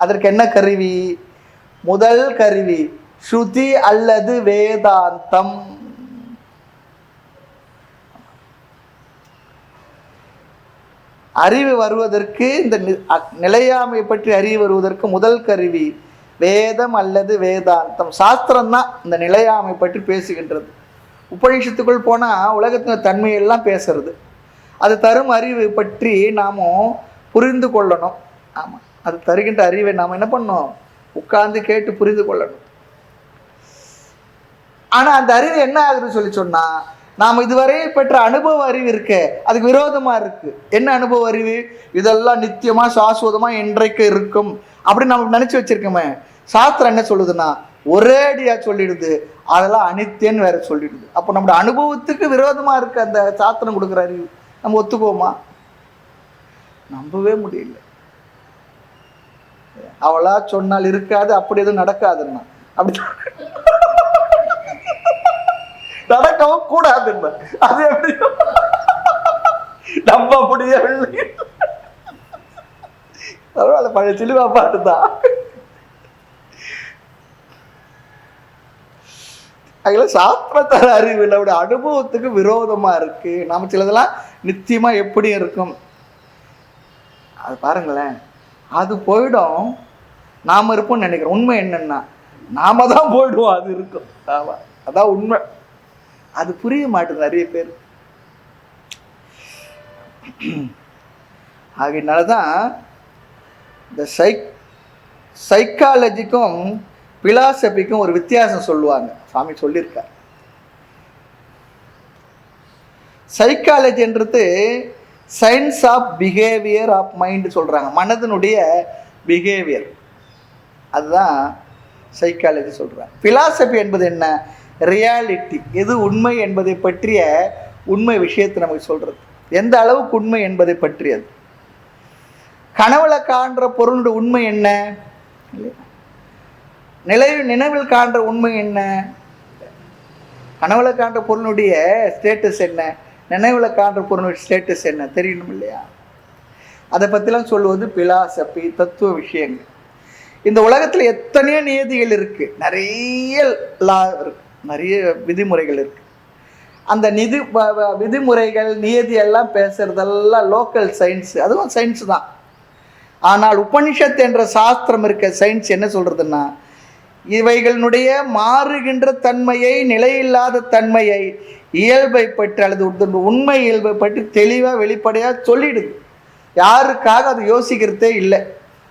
அதற்கு என்ன கருவி? முதல் கருவி ஸ்ருதி அல்லது வேதாந்தம். அறிவு வருவதற்கு, இந்த நிலையாமை பற்றி அறிவு வருவதற்கு முதல் கருவி வேதம் அல்லது வேதாந்தம். சாஸ்திரம் தான் இந்த நிலையாமை பற்றி பேசுகின்றது. உபநிஷத்துக்குள் போனால் உலகத்தின் தன்மையெல்லாம் பேசுறது. அது தரும் அறிவு பற்றி நாமும் புரிந்து கொள்ளணும். ஆமாம், அது தருகின்ற அறிவை நாம் என்ன பண்ணணும்? உட்கார்ந்து கேட்டு புரிந்து கொள்ளணும். ஆனால் அந்த அறிவு என்ன ஆகுதுன்னு சொல்லி சொன்னால், நாம் இதுவரை பெற்ற அனுபவ அறிவு இருக்கு, அதுக்கு விரோதமாக இருக்கு. என்ன அனுபவ அறிவு? இதெல்லாம் நித்தியமாக சாஸ்வதமாக என்றைக்கு இருக்கும் அப்படி நம்ம நினைச்சு வச்சிருக்கோமே. சாஸ்திரம் என்ன சொல்லுதுன்னா ஒரேடியா சொல்லிடுது, அதெல்லாம் அனித்தியன்னு வேற சொல்லிடுது. அப்போ நம்முடைய அனுபவத்துக்கு விரோதமா இருக்கு அந்த சாஸ்திரம் கொடுக்குற அறிவு. நம்ம ஒத்துக்குவோமா? நம்பவே முடியல. அவளா சொன்னால் இருக்காது, அப்படி எதுவும் நடக்காதுன்னா அப்படி நடக்கவும் கூடாதுன்னா அது எப்படி நம்ப முடியவில்லை. பரவாயில்ல, பழைய சிலுவா பாட்டுதான். அதில் சாஸ்திரத்தர அறிவு நம்முடைய அனுபவத்துக்கு விரோதமா இருக்கு. நாம சிலதெல்லாம் நிச்சயமா எப்படி இருக்கும் அது பாருங்களேன், அது போயிடும், நாம இருப்போம்னு நினைக்கிறோம். உண்மை என்னன்னா நாம தான் போயிடுவோம், அது இருக்கும். ஆமா, அதான் உண்மை. அது புரிய மாட்டேங்குது நிறைய பேர். அதனாலதான் இந்த சைக்காலஜிக்கும் பிலாசபிக்கும் ஒரு வித்தியாசம் சொல்லுவாங்க. சாமி சொல்லியிருக்கார். சைக்காலஜின்றது science of behaviour of mind சொல்றாங்க, மனதினுடைய பிஹேவியர், அதுதான் சைக்காலஜி சொல்றாங்க. பிலாசபி என்பது என்ன? ரியாலிட்டி, எது உண்மை என்பதை பற்றிய உண்மை விஷயத்தை நமக்கு சொல்றது, எந்த அளவுக்கு உண்மை என்பதை பற்றியது. கனவுல காண்ற பொருளுடைய உண்மை என்ன? நினைவில் காண்ற உண்மை என்ன? கனவுல காண்ற பொருளுடைய ஸ்டேட்டஸ் என்ன, நினைவில் காண்ற பொருளுடைய ஸ்டேட்டஸ் என்ன தெரியணும் இல்லையா? அதை பற்றிலாம் சொல்லுவது பிலாசபி, தத்துவ விஷயங்கள். இந்த உலகத்தில் எத்தனையோ நியதிகள் இருக்கு, நிறைய லா இருக்கு, நிறைய விதிமுறைகள் இருக்கு. அந்த விதிமுறைகள் நியதி எல்லாம் பேசுறதெல்லாம் லோக்கல் சயின்ஸ், அதுவும் சயின்ஸ் தான். ஆனால் உபனிஷத் என்ற சாஸ்திரம் இருக்க சயின்ஸ் என்ன சொல்றதுன்னா, இவைகளினுடைய மாறுகின்ற தன்மையை, நிலையில்லாத தன்மையை, இயல்பை பற்றி அல்லது உண்மை இயல்பை பற்றி தெளிவாக வெளிப்படையாக சொல்லிடுது. யாருக்காக அது யோசிக்கிறதே இல்லை.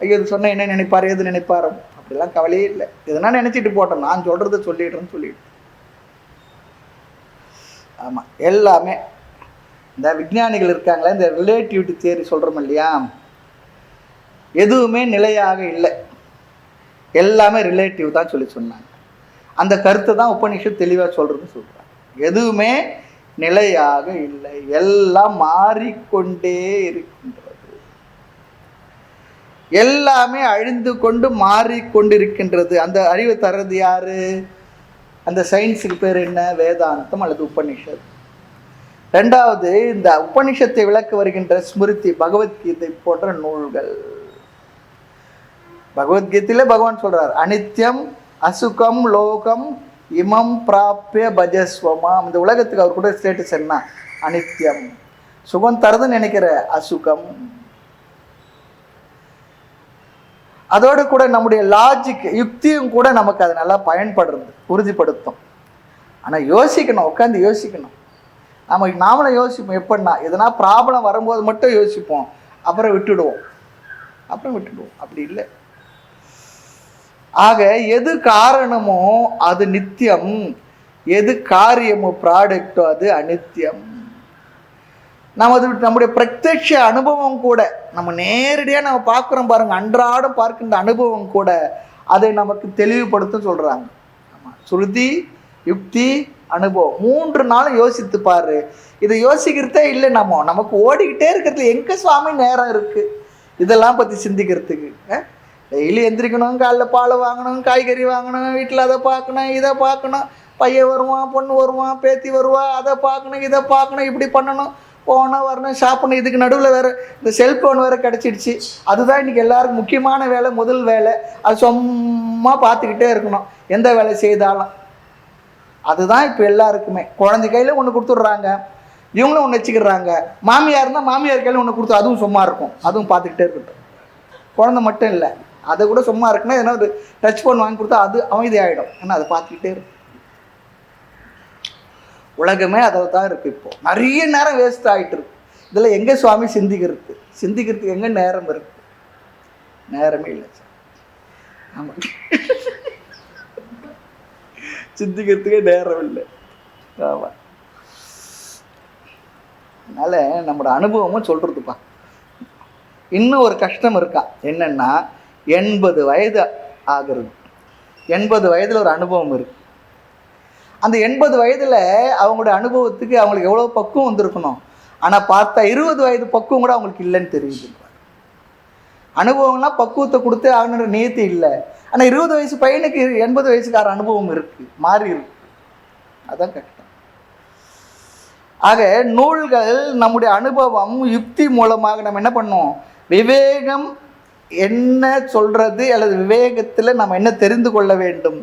ஐயோ இது சொன்ன என்ன நினைப்பார், எது நினைப்பார், அப்படிலாம் கவலையே இல்லை. எதுனா நினைச்சிட்டு போட்டோம், நான் சொல்றதை சொல்லிடுறேன்னு சொல்லிடு. ஆமாம், எல்லாமே இந்த விஞ்ஞானிகள் இருக்காங்களே, இந்த ரிலேட்டிவிட்டி தியரி சொல்கிறோம் இல்லையா, எதுவுமே நிலையாக இல்லை, எல்லாமே ரிலேட்டிவ் தான் சொல்லி சொன்னாங்க. அந்த கருத்தை தான் உபனிஷத் தெளிவாக சொல்கிறதுன்னு சொல்கிறாங்க. எதுவுமே நிலையாக இல்லை, எல்லாம் மாறிக்கொண்டே இருக்கின்றது, எல்லாமே அழிந்து கொண்டு மாறிக்கொண்டிருக்கின்றது. அந்த அறிவை தர்றது யாரு? அந்த சயின்ஸுக்கு பேர் என்ன? வேதாந்தம் அல்லது உபனிஷத். ரெண்டாவது, இந்த உபனிஷத்தை விளக்க வருகின்ற ஸ்மிருதி, பகவத்கீதை போன்ற நூல்கள். பகவத்கீதையில பகவான் சொல்றார், அனித்யம் அசுகம் லோகம் இமம் பிராப்பிய பஜஸ்வமாம். இந்த உலகத்துக்கு அவர் கூட ஸ்டேட்டஸ் என்ன? அனித்யம், சுகம் தரதுன்னு நினைக்கிற அசுகம். அதோடு கூட நம்முடைய லாஜிக், யுக்தியும் கூட நமக்கு அது நல்லா பயன்படுறது, உறுதிப்படுத்தும். ஆனால் யோசிக்கணும், உட்காந்து யோசிக்கணும். நாமளும் யோசிப்போம். எப்படின்னா, எதனா ப்ராப்ளம் வரும்போது மட்டும் யோசிப்போம், அப்புறம் விட்டுடுவோம். அப்படி இல்லை. ஆக எது காரணமோ அது நித்தியம், எது காரியமோ ப்ராடக்டோ அது அனித்தியம். நம்முடைய பிரத்யட்ச அனுபவம் கூட, நம்ம நேரடியாக நம்ம பார்க்குறோம் பாருங்க, அன்றாடம் பார்க்கின்ற அனுபவம் கூட அதை நமக்கு தெளிவுபடுத்தும் சொல்றாங்க. ஆமாம், சுருதி, யுக்தி, அனுபவம், 3 நாளும் யோசித்து பாரு. இதை யோசிக்கிறதே இல்லை. நமக்கு ஓடிக்கிட்டே இருக்கிறது எங்க சுவாமி நேரம் இருக்கு இதெல்லாம் பற்றி சிந்திக்கிறதுக்கு? டெய்லி எந்திரிக்கணும், காலைல பால் வாங்கணும், காய்கறி வாங்கணும், வீட்டில் அதை பார்க்கணும், இதை பார்க்கணும், பையன் வருவான், பொண்ணு வருவான், பேத்தி வருவா, அதை பார்க்கணும், இதை பார்க்கணும், இப்படி பண்ணணும், போகணும், வரணும், ஷாப்பிடணும். இதுக்கு நடுவில் வேறு இந்த செல்ஃபோன் வேறு கிடச்சிடுச்சு. அதுதான் இன்றைக்கி எல்லாருக்கும் முக்கியமான வேலை, முதல் வேலை. அது சும்மா பார்த்துக்கிட்டே இருக்கணும் எந்த வேலை செய்தாலும். அதுதான் இப்போ எல்லாருக்குமே. குழந்தை கையில் ஒன்று கொடுத்துட்றாங்க, இவங்களும் ஒன்று வச்சுக்கிறாங்க. மாமியார் இருந்தால் மாமியார் கையில் ஒன்று கொடுத்து அதுவும் சும்மா இருக்கும், அதுவும் பார்த்துக்கிட்டே இருக்கட்டும். குழந்தை மட்டும் இல்லை, அதை கூட சும்மா இருக்குன்னா ஏன்னா ஒரு டச் ஃபோன் வாங்கி கொடுத்தா அது அமைதி ஆகிடும், ஏன்னா அதை பார்த்துக்கிட்டே இருக்கும். உலகமே அதில் தான் இருக்குது. இப்போ நிறைய நேரம் வேஸ்ட் ஆகிட்டு இருக்கு. இதில் எங்கே சுவாமி சிந்திக்கிறதுக்கு எங்கே நேரம் இருக்கு? நேரமே இல்லை சார். ஆமாம், சிந்திக்கிறதுக்கே நேரம் இல்லை. ஆமாம், அதனால் நம்மளோட அனுபவமும் சொல்கிறதுப்பா. இன்னும் ஒரு கஷ்டம் இருக்கா, என்னென்னா 80 வயது ஆகிறது. 80 வயதில் ஒரு அனுபவம் இருக்கு. அந்த 80 வயதில் அவங்களுடைய அனுபவத்துக்கு அவங்களுக்கு எவ்வளோ பக்குவம் வந்திருக்கணும். ஆனால் பார்த்தா 20 வயது பக்குவம் கூட அவங்களுக்கு இல்லைன்னு தெரியுது. அனுபவம்லாம் பக்குவத்தை கொடுத்து ஆகணுன்ற நியத்தி இல்லை. ஆனால் 20 வயசு பையனுக்கு 80 வயசுக்கார அனுபவம் இருக்கு, மாறி இருக்கு. அதான் கஷ்டம். ஆக நூல்கள் நம்முடைய அனுபவம் யுக்தி மூலமாக நம்ம என்ன பண்ணோம், விவேகம் என்ன சொல்றது அல்லது விவேகத்தில் நம்ம என்ன தெரிந்து கொள்ள வேண்டும்.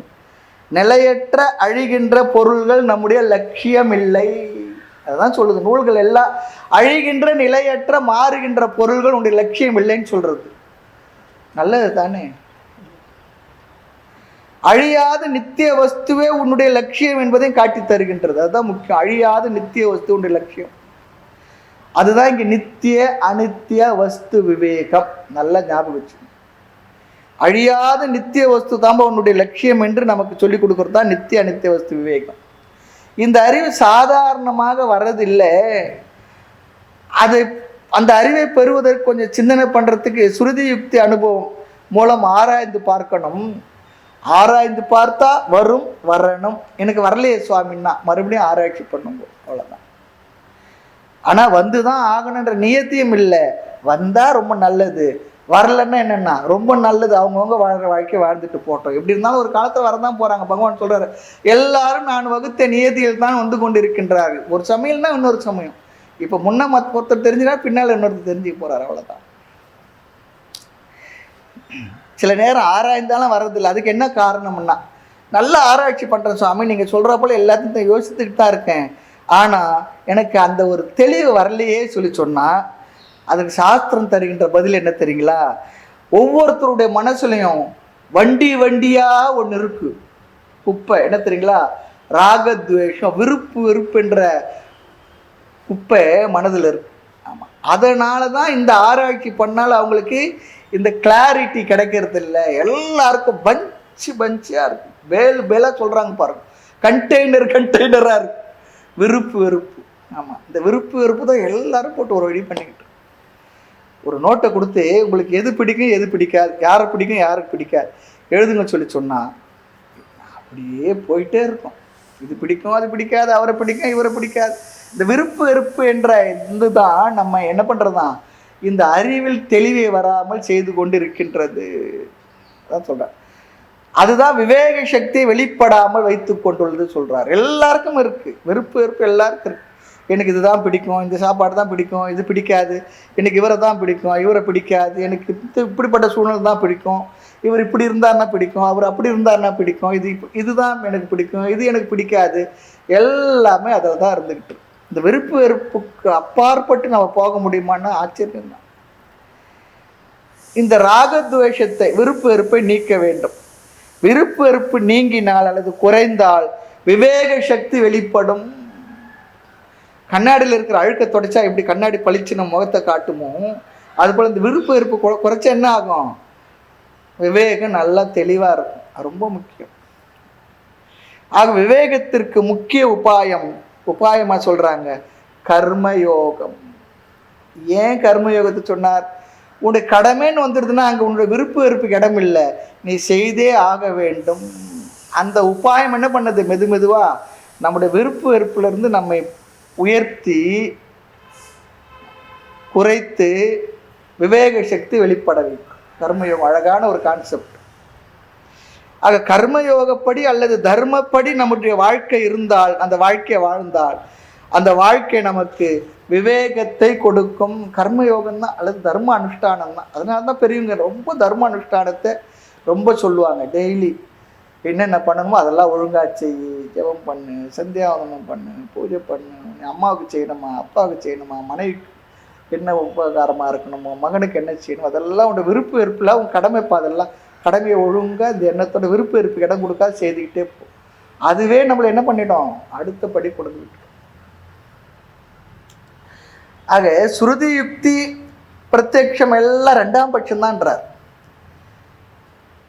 நிலையற்ற அழிகின்ற பொருள்கள் நம்முடைய லட்சியம் இல்லை. அதுதான் சொல்லுது நூல்கள் எல்லாம். அழிகின்ற நிலையற்ற மாறுகின்ற பொருள்கள் உன்னுடைய லட்சியம் இல்லைன்னு சொல்றது நல்லது தானே. அழியாத நித்திய வஸ்துவே உன்னுடைய லட்சியம் என்பதையும் காட்டி தருகின்றது. அதுதான் முக்கியம். அழியாத நித்திய வஸ்து உன்னுடைய லட்சியம். அதுதான் இங்க நித்திய அனித்திய வஸ்து விவேகம். நல்லா ஞாபகம் வச்சு. அழியாத நித்திய வஸ்து தான் உன்னுடைய லட்சியம் என்று நமக்கு சொல்லிக் கொடுக்கறது தான் நித்திய அனித்திய வஸ்து விவேகம். இந்த அறிவு சாதாரணமாக வர்றதில்லை. அது அந்த அறிவை பெறுவதற்கு கொஞ்சம் சிந்தனை பண்றதுக்கு சுருதி யுக்தி அனுபவம் மூலம் ஆராய்ந்து பார்க்கணும். ஆராய்ந்து பார்த்தா வரும், வரணும். எனக்கு வரலையே சுவாமின்னா மறுபடியும் ஆராய்ச்சி பண்ணுங்க, அவ்வளோதான். ஆனால் வந்து தான் ஆகணுன்ற நியத்தியம் இல்லை. வந்தால் ரொம்ப நல்லது, வரலன்னா என்னென்னா ரொம்ப நல்லது. அவங்கவுங்க வாழ்கிற வாழ்க்கை வாழ்ந்துட்டு போட்டோம். எப்படி இருந்தாலும் ஒரு காலத்தில் வரதான் போகிறாங்க. பகவான் சொல்கிறாரு, எல்லாரும் நான் வகுத்த நியதியில் தான் வந்து கொண்டு இருக்கின்றார்கள். ஒரு சமயம்னா இன்னொரு சமயம். இப்போ முன்ன ஒருத்தர் தெரிஞ்சுனா பின்னால் இன்னொருத்தர் தெரிஞ்சுக்க போகிறார், அவ்வளோதான். சில நேரம் ஆராய்ந்தாலும் வர்றதில்லை. அதுக்கு என்ன காரணம்னா, நல்ல ஆராய்ச்சி பண்ணுறேன் சுவாமி, நீங்கள் சொல்கிற போல எல்லாத்தையும் யோசித்துக்கிட்டு தான் இருக்கேன், ஆனால் எனக்கு அந்த ஒரு தெளிவு வரலையே சொல்லி சொன்னால் அதுக்கு சாஸ்திரம் தருகின்ற பதில் என்ன தெரியுங்களா? ஒவ்வொருத்தருடைய மனசுலையும் வண்டி வண்டியாக ஒன்று இருக்கு, குப்பை. என்ன தெரியுங்களா? ராகத்வேஷம், விருப்பு வெறுப்பு என்ற குப்பை மனதில் இருக்கு. ஆமாம், அதனால தான் இந்த ஆராய்ச்சி பண்ணால் அவங்களுக்கு இந்த கிளாரிட்டி கிடைக்கிறது இல்லை. எல்லாருக்கும் பஞ்சாக இருக்கு, பேலாக சொல்கிறாங்க பாருங்க. கண்டெய்னராக இருக்கு விருப்பு வெறுப்பு. ஆமாம், இந்த விருப்பு வெறுப்பு தான் எல்லாரும் போட்டு ஒரு வழி பண்ணிக்கிட்டு. ஒரு நோட்டை கொடுத்து உங்களுக்கு எது பிடிக்கும் எது பிடிக்காது, யாரை பிடிக்கும் யாருக்கு பிடிக்காது எழுதுங்க சொல்லி சொன்னால் அப்படியே போயிட்டே இருக்கும். இது பிடிக்கும் அது பிடிக்காது, அவரை பிடிக்கும் இவரை பிடிக்காது. இந்த விருப்பு வெறுப்பு என்ற இதுதான் நம்ம என்ன பண்ணுறதான் இந்த அறிவில் தெளிவை வராமல் செய்து கொண்டு இருக்கின்றது. அதான் சொல்கிறேன். அதுதான் விவேக சக்தியை வெளிப்படாமல் வைத்து கொண்டுள்ளது சொல்கிறார். எல்லாருக்கும் இருக்குது விருப்பு வெறுப்பு, எல்லாருக்கும் இருக்குது. எனக்கு இதுதான் பிடிக்கும், இந்த சாப்பாடு தான் பிடிக்கும், இது பிடிக்காது, எனக்கு இவரை தான் பிடிக்கும், இவரை பிடிக்காது, எனக்கு இப்படிப்பட்ட சூழ்நிலை தான் பிடிக்கும், இவர் இப்படி இருந்தாருன்னா பிடிக்கும், அவர் அப்படி இருந்தாருன்னா பிடிக்கும், இதுதான் எனக்கு பிடிக்கும், இது எனக்கு பிடிக்காது, எல்லாமே அதில் தான் இருந்துக்கிட்டு. இந்த விருப்பு வெறுப்புக்கு அப்பாற்பட்டு நம்ம போக முடியுமான்னா ஆச்சரியம் தான். இந்த ராகத்வேஷத்தை விருப்பு வெறுப்பை நீக்க வேண்டும். விருப்பு வெறுப்பு நீங்கினால் அல்லது குறைந்தால் விவேக சக்தி வெளிப்படும். கண்ணாடியில் இருக்கிற அழுக்க தொடச்சா எப்படி கண்ணாடி பளிச்சு நம்ம முகத்தை காட்டுமோ, அதுபோல் இந்த விருப்பு வெறுப்பு குறைச்சா என்ன ஆகும்? விவேகம் நல்லா தெளிவாக இருக்கும். அது ரொம்ப முக்கியம். ஆக விவேகத்திற்கு முக்கிய உபாயமாக சொல்கிறாங்க கர்மயோகம். ஏன் கர்மயோகத்தை சொன்னார்? உன்னுடைய கடமைன்னு வந்துடுதுன்னா அங்கே உன்னுடைய விருப்பு வெறுப்புக்கு இடம் இல்லை, நீ செய்தே ஆக வேண்டும். அந்த உபாயம் என்ன பண்ணது? மெதுவாக நம்முடைய விருப்பு வெறுப்புலேருந்து நம்மை உயர்த்தி குறைத்து விவேக சக்தி வெளிப்பட வைக்கும். கர்மயோகம் அழகான ஒரு கான்செப்ட். ஆக கர்மயோகப்படி அல்லது தர்மப்படி நம்முடைய வாழ்க்கை இருந்தால், அந்த வாழ்க்கையை வாழ்ந்தால், அந்த வாழ்க்கை நமக்கு விவேகத்தை கொடுக்கும். கர்மயோகம் தான் அல்லது தர்ம அனுஷ்டானம் தான். அதனால தான் பெரியவங்க ரொம்ப தர்ம அனுஷ்டானத்தை ரொம்ப சொல்லுவாங்க. டெய்லி என்னென்ன பண்ணணுமோ அதெல்லாம் ஒழுங்காக செய், ஜெபம் பண்ணு, சந்தியாவந்தனம் பண்ணு, பூஜை பண்ணு, அம்மாவுக்கு செய்யணுமா, அப்பாவுக்கு செய்யணுமா, மனைவிக்கு என்ன உபகாரமாக இருக்கணுமோ, மகனுக்கு என்ன செய்யணும், அதெல்லாம் உன்னோட விருப்பு வெறுப்பில் உன் கடமைப்பா. அதெல்லாம் கடமையை ஒழுங்காக இந்த எண்ணத்தோட விருப்பு வெறுப்பு இடம் கொடுக்காது செய்துக்கிட்டே போ. அதுவே நம்மளை என்ன பண்ணிட்டோம்? அடுத்தபடி கொடுத்துக்கிட்டோம். ஆக சுருதி யுக்தி பிரத்யக்ஷம் எல்லாம் 2ஆம் பட்சம்தான்றார்.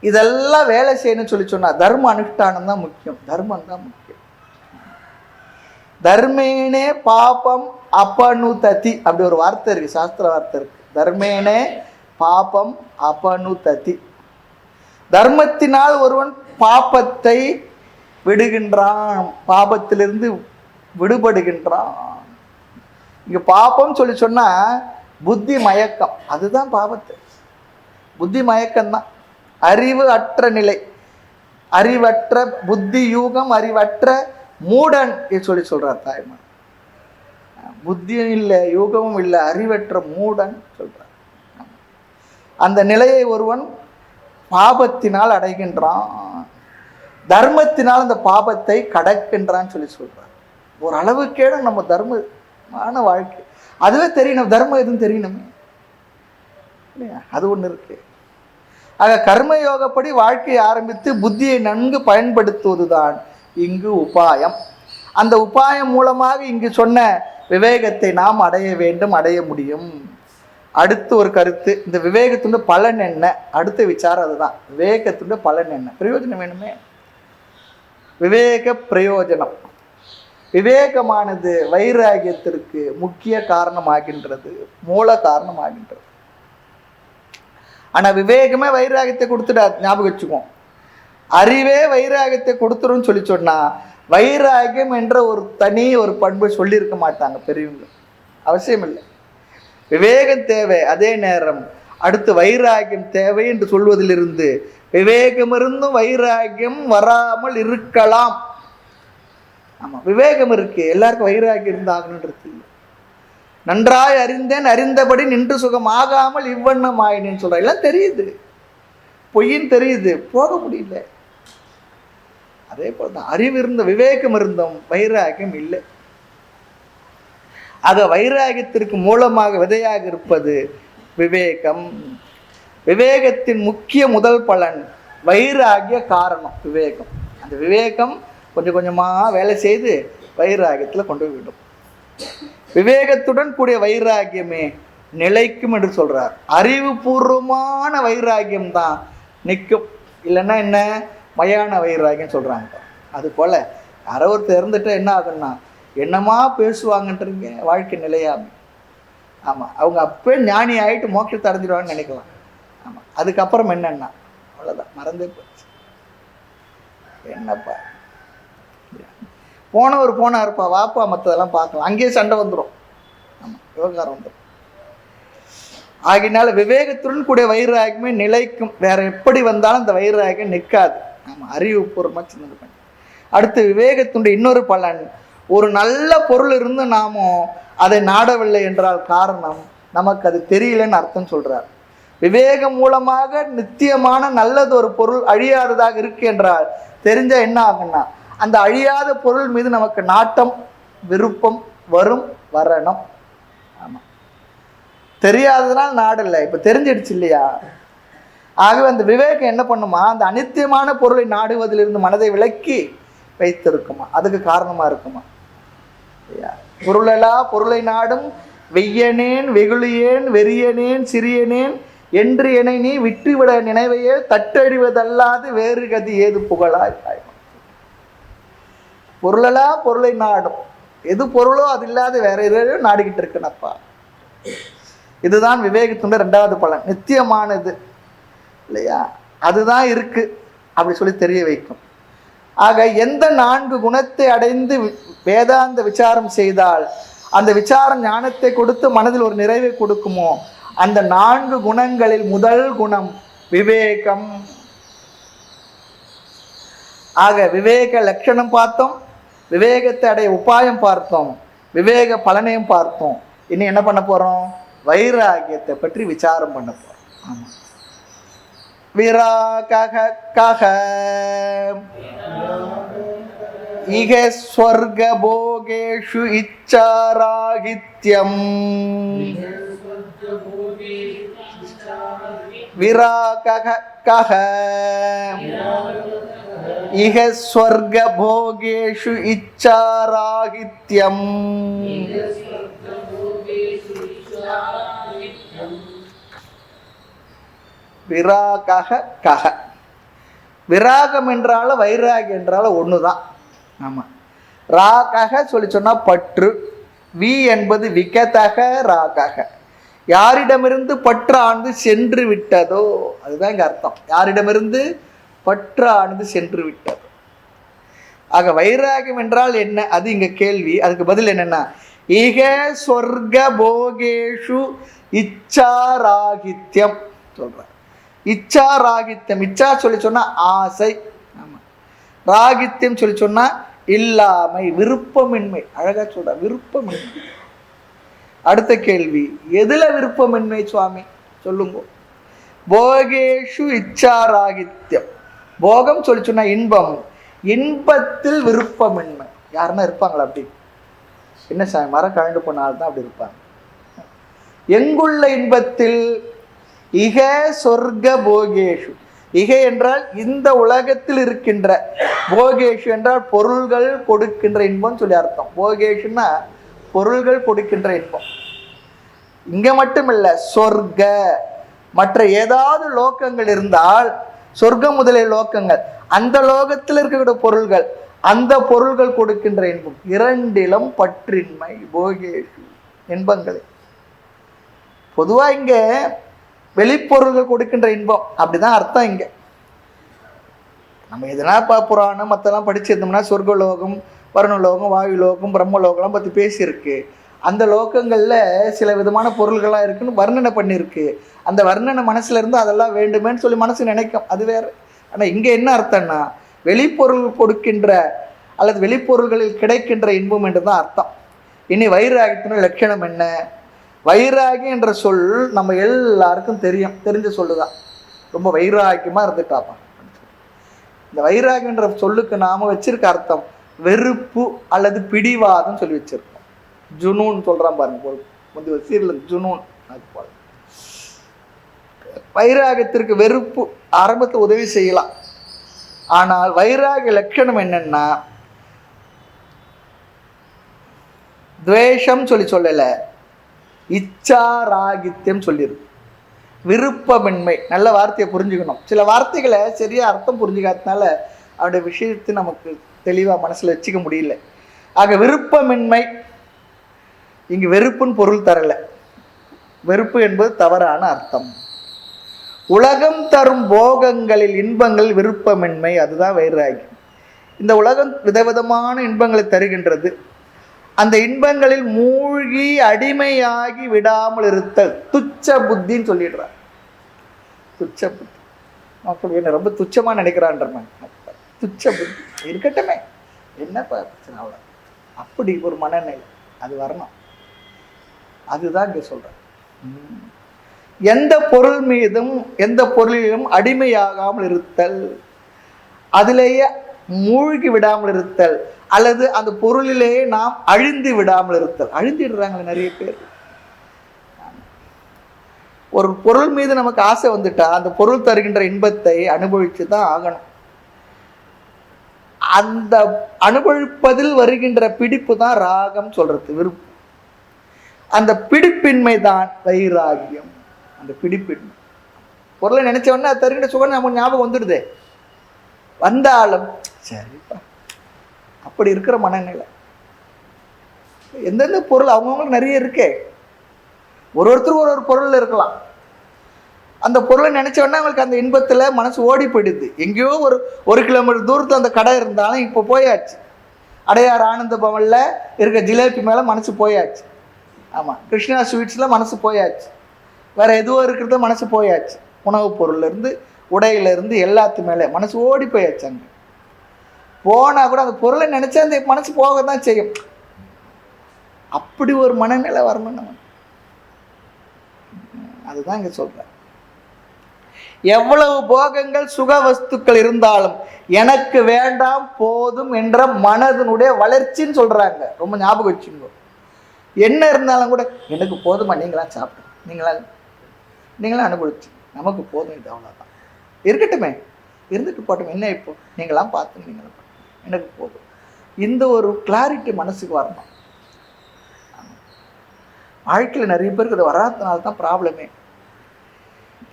இதெல்லாம் வேலை செய்யணும்னு சொல்லி சொன்னா தர்ம அனுஷ்டானம் தான் முக்கியம். தர்மம் தான் முக்கியம். தர்மேனே பாபம் அபனுததி அப்படி ஒரு வார்த்தை இருக்கு, சாஸ்திர வார்த்தை இருக்கு. தர்மேனே பாபம் அபனுததி. தர்மத்தினால் ஒருவன் பாபத்தை விடுகின்றான், பாபத்திலிருந்து விடுபடுகின்றான். இங்க பாபம் சொல்லி சொன்னா புத்தி மயக்கம், அதுதான் பாபத்து. புத்தி மயக்கம்தான், அறிவு அற்ற நிலை, அறிவற்ற புத்தி யூகம், அறிவற்ற மூடன் சொல்லி சொல்றார் தாய்மார். புத்தியும் இல்லை, யூகமும் இல்லை, அறிவற்ற மூடன் சொல்றார். அந்த நிலையை ஒருவன் பாபத்தினால் அடைகின்றான், தர்மத்தினால் அந்த பாபத்தை கடக்கின்றான்னு சொல்லி சொல்றார். ஒரு அளவுக்கேட நம்ம தர்மமான வாழ்க்கை, அதுவே தெரியணும், தர்மம் எதுவும் தெரியணுமே இல்லையா, அது ஒன்று இருக்கு. ஆக கர்மயோகப்படி வாழ்க்கையை ஆரம்பித்து புத்தியை நன்கு பயன்படுத்துவதுதான் இங்கு உபாயம். அந்த உபாயம் மூலமாக இங்கு சொன்ன விவேகத்தை நாம் அடைய வேண்டும், அடைய முடியும். அடுத்து ஒரு கருத்து, இந்த விவேகத்துடைய பலன் என்ன, அடுத்த விசாரம் அதுதான். விவேகத்துடைய பலன் என்ன, பிரயோஜனம் வேணுமே. விவேக பிரயோஜனம், விவேகமானது வைராகியத்திற்கு முக்கிய காரணமாகின்றது, மூல காரணமாகின்றது. ஆனா விவேகமே வைராகியத்தை கொடுத்துடாது, ஞாபகம் வச்சுக்குவோம். அறிவே வைராகியத்தை கொடுத்துரும் சொல்லி சொன்னா வைராகியம் என்ற ஒரு தனி ஒரு பண்பை சொல்லியிருக்க மாட்டாங்க பெரியவங்க, அவசியம் இல்லை. விவேகம் தேவை, அதே நேரம் அடுத்து வைராகியம் தேவை என்று சொல்வதிலிருந்து விவேகம் இருந்தும் வைராகியம் வராமல் இருக்கலாம். ஆமா, விவேகம் இருக்கு, எல்லாருக்கும் வைராகியம் இருந்தாகணுன்றது இல்லை. நன்றாய் அறிந்தேன், அறிந்தபடி நின்று சுகம் ஆகாமல் இவ்வண்ணம் ஆயினேன்னு சொல்ற, எல்லாம் தெரியுது, பொய்ன்னு தெரியுது, போக முடியல. அதே போலதான் அறிவு இருந்த விவேகம் இருந்தும் வைராகியம் இல்லை. ஆக வைராகியத்திற்கு மூலமாக விதையாக இருப்பது விவேகம். விவேகத்தின் முக்கிய முதல் பலன் வைராகிய காரணம் விவேகம். அந்த விவேகம் கொஞ்சம் கொஞ்சமா வேலை செய்து வைராகியத்துல கொண்டு விடும். விவேகத்துடன் கூடிய வைராகியமே நிலைக்கும் என்று சொல்றார். அறிவுபூர்வமான வைராகியம் தான் நிற்கும், இல்லைன்னா என்ன மயான வைராகியம் சொல்றாங்க. அது போல யாரோ ஒருத்தர் இறந்துட்டா என்ன ஆகுன்னா என்னமா பேசுவாங்கன்றீங்க, வாழ்க்கை நிலையாம. ஆமாம், அவங்க அப்போ ஞானி ஆகிட்டு மோட்சத்தை அடைஞ்சிடுவாங்கன்னு நினைக்கலாம். ஆமாம், அதுக்கப்புறம் என்னன்னா அவ்வளோதான், மறந்தே போச்சு. என்னப்பா போனவர் போனா இருப்பா, வாப்பா மற்றதெல்லாம் பார்க்கலாம், அங்கேயே சண்டை வந்துடும். ஆமாம், விவகாரம் வந்துடும். ஆகினால விவேகத்துடன் கூடிய வைராகியமே நிலைக்கும், வேற எப்படி வந்தாலும் அந்த வைராகியம் நிற்காது. ஆமாம், அறிவுபூர்வமாக சிந்தனை பண்ணி. அடுத்து விவேகத்துடைய இன்னொரு பலன், ஒரு நல்ல பொருள் இருந்து நாமும் அதை நாடவில்லை என்றால் காரணம் நமக்கு அது தெரியலன்னு அர்த்தம் சொல்றார். விவேகம் மூலமாக நித்தியமான நல்லது ஒரு பொருள் அழியாததாக இருக்கு என்றால் தெரிஞ்சா என்ன ஆகுன்னா அந்த அழியாத பொருள் மீது நமக்கு நாட்டம் விருப்பம் வரும், வரணும். ஆமா, தெரியாததுனால் நாடல்ல, இப்ப தெரிஞ்சிடுச்சு இல்லையா. ஆகவே அந்த விவேகம் என்ன பண்ணுமா, அந்த அனித்தியமான பொருளை நாடுவதிலிருந்து மனதை விலக்கி வைத்திருக்குமா, அதுக்கு காரணமா இருக்குமா. பொருளெலா பொருளை நாடும் வெய்யனேன் வெகுளியேன் வெறியனேன் சிறியனேன் என்று என்னை நீ விட்டுவிட நினைவையே தட்டழிவதல்லாது வேறு கதி ஏது புகழாய். பொருளெலா பொருளை நாடும், எது பொருளோ அது இல்லாத வேற எதையோ நாடிக்கிட்டு இருக்குனப்பா. இதுதான் விவேகத்துடைய இரண்டாவது பலன், நித்தியமானது இல்லையா, அதுதான் இருக்கு அப்படி சொல்லி தெரிய வைக்கும். ஆக எந்த 4 குணத்தை அடைந்து வேதாந்த விசாரம் செய்தால் அந்த விசாரம் ஞானத்தை கொடுத்து மனதில் ஒரு நிறைவை கொடுக்குமோ அந்த 4 குணங்களில் முதல் குணம் விவேகம். ஆக விவேக லட்சணம் பார்த்தோம், விவேகத்தை அடைய உபாயம் பார்த்தோம், விவேக பலனையும் பார்த்தோம். இன்னும் என்ன பண்ண போறோம், வைராகியத்தை பற்றி விசாரம் பண்ண போறோம். ஆமா, விராகக இக ஸ்வர்க போகேஷு இச்சாராகித்யம். விராகக இக ஸ்வர்க போகேஷு இச்சாராகித்யம். விராகக, விராகம் என்றால வைராகம் என்றால ஒண்ணுதான். ஆமா, ராகக சொல்லி சொன்னா பற்று, வி என்பது விகதக ராகக. யாரிடமிருந்து பற்றானது சென்று விட்டதோ, அதுதான் இங்க அர்த்தம். யாரிடமிருந்து பற்றானது சென்று விட்டதோ. ஆக வைராகியம் என்றால் என்ன, அது இங்க கேள்வி. அதுக்கு பதில் என்னன்னா, இக சொர்க்க போகேஷு இச்சாராகித்யம் சொல்ற. இச்சாராகித்யம், இச்சா சொல்லி சொன்னா ஆசை, ஆமா. ராகித்யம் சொல்லி சொன்னா இல்லாமை, விருப்பமின்மை. அழகா சொல்ற, விருப்பமின்மை. அடுத்த கேள்வி, எதுல விருப்பமின்மை சுவாமி சொல்லுங்க. போகேஷு இச்சாராகித்யம், போகம் சொல்லி சொன்னா இன்பம், இன்பத்தில் விருப்பமின்மை. யாருன்னா இருப்பாங்களா அப்படி? என்ன சாமி, மரம் கழண்டு போனால்தான் அப்படி இருப்பாங்க. எங்குள்ள இன்பத்தில்? இக சொர்க்க போகேஷு. இக என்றால் இந்த உலகத்தில் இருக்கின்ற, போகேஷு என்றால் பொருள்கள் கொடுக்கின்ற இன்பம் சொல்லி அர்த்தம். போகேஷுன்னா பொருள்கள் கொடுக்கின்ற இன்பம். இங்க மட்டும் இல்ல, சொர்க்க மற்ற ஏதாவது லோகங்கள் இருந்தால், சொர்க்கம் முதலிய லோகங்கள், அந்த லோகத்தில் இருக்கக்கூடிய பொருள்கள், அந்த பொருள்கள் கொடுக்கின்ற இன்பம். இரண்டிலும் பற்றின்மை, போகேஷு இன்பங்களை. பொதுவா இங்க வெளிப்பொருள்கள் கொடுக்கின்ற இன்பம் அப்படிதான் அர்த்தம். இங்க நம்ம எதனா புராணம் மற்றெல்லாம் படிச்சிருந்தோம்னா சொர்க்கலோகம், வருணலோகம், வாயுலோகம், பிரம்மலோகம்லாம் பற்றி பேசியிருக்கு. அந்த லோகங்களில் சில விதமான பொருள்கள்லாம் இருக்குன்னு வர்ணனை பண்ணியிருக்கு. அந்த வர்ணனை மனசுல இருந்து அதெல்லாம் வேண்டுமேன்னு சொல்லி மனசு நினைக்கும், அது வேறு. ஆனால் இங்கே என்ன அர்த்தம்னா, வெளிப்பொருள் கொடுக்கின்ற அல்லது வெளிப்பொருள்களில் கிடைக்கின்ற இன்பம் என்று தான் அர்த்தம். இனி வைராகியத்தின் லட்சணம் என்ன? வைராகி என்ற சொல் நம்ம எல்லாருக்கும் தெரிஞ்ச சொல்லுதான். ரொம்ப வைராக்கியமாக இருந்துட்டாப்பா. இந்த வைராகியன்ற சொல்லுக்கு நாம வச்சிருக்க அர்த்தம் வெறுப்பு அல்லது பிடிவாதம் சொல்லி வச்சிருக்கோம். ஜுனூன் சொல்றான் பாருங்க, ஒரு சீரியல் ஜுனூன். அது போல வைராகத்திற்கு வெறுப்பு ஆரம்பத்தை உதவி செய்யலாம். ஆனால் வைராக லட்சணம் என்னன்னா, துவேஷம் சொல்லல, இச்சாராகித்யம் சொல்லியிருக்கு. விருப்பமின்மை. நல்ல வார்த்தையை புரிஞ்சுக்கணும். சில வார்த்தைகளை சரியா அர்த்தம் புரிஞ்சுக்காதனால அவருடைய விஷயத்தை நமக்கு தெளிவாக மனசில் வச்சுக்க முடியல. ஆக விருப்பமின்மை, இங்கு வெறுப்புன்னு பொருள் தரல. வெறுப்பு என்பது தவறான அர்த்தம். உலகம் தரும் போகங்களில் இன்பங்கள் விருப்பமின்மை, அதுதான் வைராகியம். இந்த உலகம் விதவிதமான இன்பங்களை தருகின்றது. அந்த இன்பங்களில் மூழ்கி அடிமையாகி விடாமல் இருத்தல் துச்ச புத்தின்னு சொல்லிடுறார். துச்ச புத்தி. மக்கள் என்ன ரொம்ப துச்சமா நினைக்கிறான்ற துச்ச புத்தி இருக்கட்டுமே, என்னப்பா பிரச்சனை, அவ்வளோ. அப்படி ஒரு மனநிலை அது வரணும். அதுதான் இங்க சொல்றேன். எந்த பொருள் மீதும் எந்த பொருளிலும் அடிமையாகாமல் இருத்தல், அதிலேயே மூழ்கி விடாமல் இருத்தல், அல்லது அந்த பொருளிலேயே நாம் அழிந்து விடாமல் இருத்தல். அழிந்துடுறாங்க நிறைய பேர். ஒரு பொருள் மீது நமக்கு ஆசை வந்துட்டா அந்த பொருள் தருகின்ற இன்பத்தை அனுபவிச்சு தான் ஆகணும். அந்த அனுபவிப்பதில் வருகின்ற பிடிப்பு தான் ராகம் சொல்றது, விருப்பம். அந்த பிடிப்பின்மை தான் வைராகியம். அந்த பிடிப்பின்மை, பொருளை நினைச்ச உடனே அது தருகின்ற சுகம் நமக்கு ஞாபகம் வந்துடுதே, வந்தாலும் சரிப்பா, அப்படி இருக்கிற மனநிலை. எந்தெந்த பொருள் அவங்கவுங்களுக்கு நிறைய இருக்கே, ஒருத்தர் ஒரு பொருள் இருக்கலாம். அந்த பொருளை நினைச்ச உடனே அவங்களுக்கு அந்த இன்பத்துல மனசு ஓடி போயிடுது. எங்கேயோ ஒரு கிலோமீட்டர் தூரத்தில் அந்த கடை இருந்தாலும் இப்போ போயாச்சு. அடையார் ஆனந்த பவன்ல இருக்க ஜிலேபி மேல மனசு போயாச்சு. ஆமா, கிருஷ்ணா ஸ்வீட்ஸ்ல மனசு போயாச்சு. வேற எதுவோ இருக்கிறது மனசு போயாச்சு. உணவுப் பொருள்ல இருந்து உடையில இருந்து எல்லாத்து மேலே மனசு ஓடி போயாச்சு. அங்க போனா கூட அந்த பொருளை நினைச்சா அந்த மனசு போக தான் செய்யும். அப்படி ஒரு மனநிலை வரணும் நம்ம. அதுதான் இங்க சொல்றேன். எவ்வளவு போகங்கள் சுக வஸ்துக்கள் இருந்தாலும் எனக்கு வேண்டாம் போதும் என்ற மனதனுடைய வளர்ச்சின்னு சொல்றாங்க. ரொம்ப ஞாபகம் வச்சுங்க. என்ன இருந்தாலும் கூட எனக்கு போதுமா, நீங்களாம் சாப்பிட்டு நீங்களாம் அனுபவிச்சு நமக்கு போதும், இது அவ்வளோதான், இருக்கட்டுமே, இருந்துட்டு போட்டோம், என்ன இப்போ நீங்களாம் பார்த்து நீங்களாம் எனக்கு போதும். இந்த ஒரு கிளாரிட்டி மனசுக்கு வரணும். வாழ்க்கையில் நிறைய பேருக்கு அது வராதனால தான் ப்ராப்ளமே.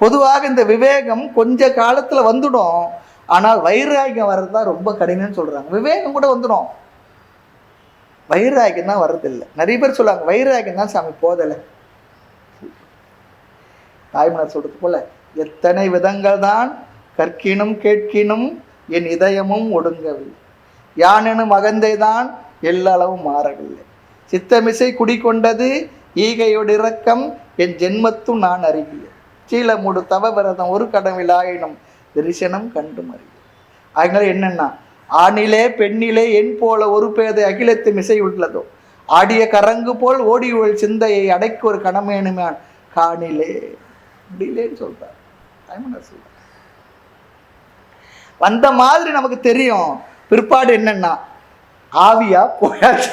பொதுவாக இந்த விவேகம் கொஞ்ச காலத்துல வந்துடும். ஆனால் வைராகியம் வர்றது தான் ரொம்ப கடினம்னு சொல்றாங்க. விவேகம் கூட வந்துடும், வைராகியம் தான் வர்றதில்லை. நிறைய பேர் சொல்லுவாங்க வைராகியம் தான் சாமி போதலை. தாய்மலர் சொல்றது போல, எத்தனை விதங்கள் தான் கற்கினும் கேட்கினும் என் இதயமும் ஒடுங்கவில்லை, யானெனும் அகந்தை தான் எல்லளவும் மாறவில்லை, சித்தமிசை குடிகொண்டது ஈகையோடு இரக்கம் என் ஜென்மத்தும் நான் அறிவில்லை, சீலமுடு தவ விரதம் ஒரு கடவிலாயினும் தரிசனம் கண்டு அறிவில்லை. அதனால என்னன்னா, ஆணிலே பெண்ணிலே என் போல ஒரு பேதை அகிலத்து மிசை உள்ளதோ, ஆடிய கரங்கு போல் ஓடி உள் சிந்தையை அடைக்க ஒரு கணமேனுமான் காணிலே முடியலேன்னு சொல்றார். சொல்ற வந்த மாதிரி நமக்கு தெரியும், பிற்பாடு என்னன்னா ஆவியா போயாச்சு.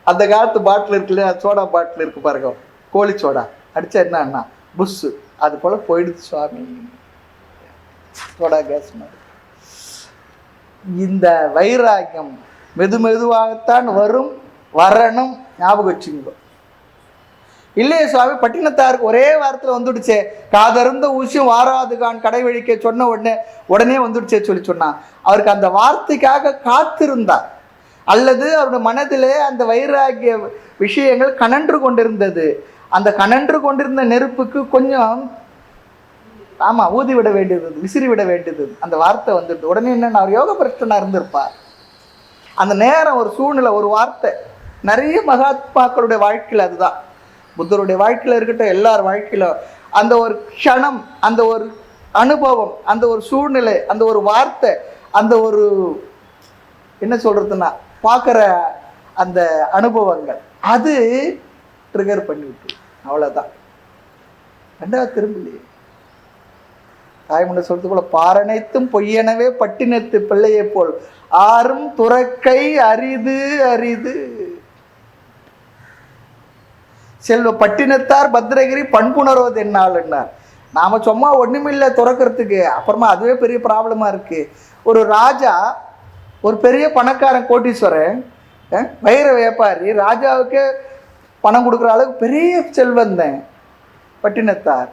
அந்த காலத்து பாட்டில் இருக்குல்ல, சோடா பாட்டில் இருக்கு பாருங்க, கோழி சோடா அடிச்சா என்னன்னா புஷ்ஷு, அது போல போயிடுது சுவாமி சோடா கேஸ் மாதிரி. இந்த வைராக்கியம் மெதுவாகத்தான் வரும், வரணும், ஞாபகம் வச்சுங்க. இல்லையே சுவாமி, பட்டினத்தாருக்கு ஒரே வாரத்தில் வந்துடுச்சே, காதருந்த ஊசியும் வாராதுகான் கடை வழிக்க சொன்ன உடனே வந்துடுச்சே சொல்லி சொன்னான். அவருக்கு அந்த வார்த்தைக்காக காத்திருந்தார், அல்லது அவருடைய மனதிலே அந்த வைராகிய விஷயங்கள் கனன்று கொண்டிருந்தது. அந்த கனன்று கொண்டிருந்த நெருப்புக்கு கொஞ்சம் ஊதி விட வேண்டியது, விசிறி விட வேண்டியது. அந்த வார்த்தை வந்துடுது. உடனே என்னன்னா, அவர் யோக பிரஷ்டனா இருந்திருப்பார். அந்த நேரம், ஒரு சூழ்நிலை, ஒரு வார்த்தை. நிறைய மகாத்மாக்களுடைய வாழ்க்கையில் அதுதான், புத்தருடைய வாழ்க்கையில் இருக்கட்டும், எல்லார் வாழ்க்கையிலும் அந்த ஒரு க்ஷணம், அந்த ஒரு அனுபவம், அந்த ஒரு சூழ்நிலை, அந்த ஒரு வார்த்தை, அந்த ஒரு என்ன சொல்றதுன்னா பார்க்குற அந்த அனுபவங்கள், அது ட்ரிகர் பண்ணிவிட்டு அவ்வளோதான். ரெண்டாவது திரும்பலையே. தாய்மொழி சொல்றது போல, பாரனைத்தும் பொய்யனவே பட்டினத்து பிள்ளையை போல் ஆறும் துறக்கை அரிது அரிது. செல்வ பட்டினத்தார் பத்ரகிரி பண்புணர்வது என்னால்னார். நாம சும்மா ஒண்ணுமில்லை துறக்கிறதுக்கு, அப்புறமா அதுவே பெரிய ப்ராப்ளமா இருக்கு. ஒரு ராஜா, ஒரு பெரிய பணக்காரன், கோட்டீஸ்வரன், வைர வியாபாரி, ராஜாவுக்கு பணம் கொடுக்குற அளவுக்கு பெரிய செல்வந்தன் பட்டினத்தார்,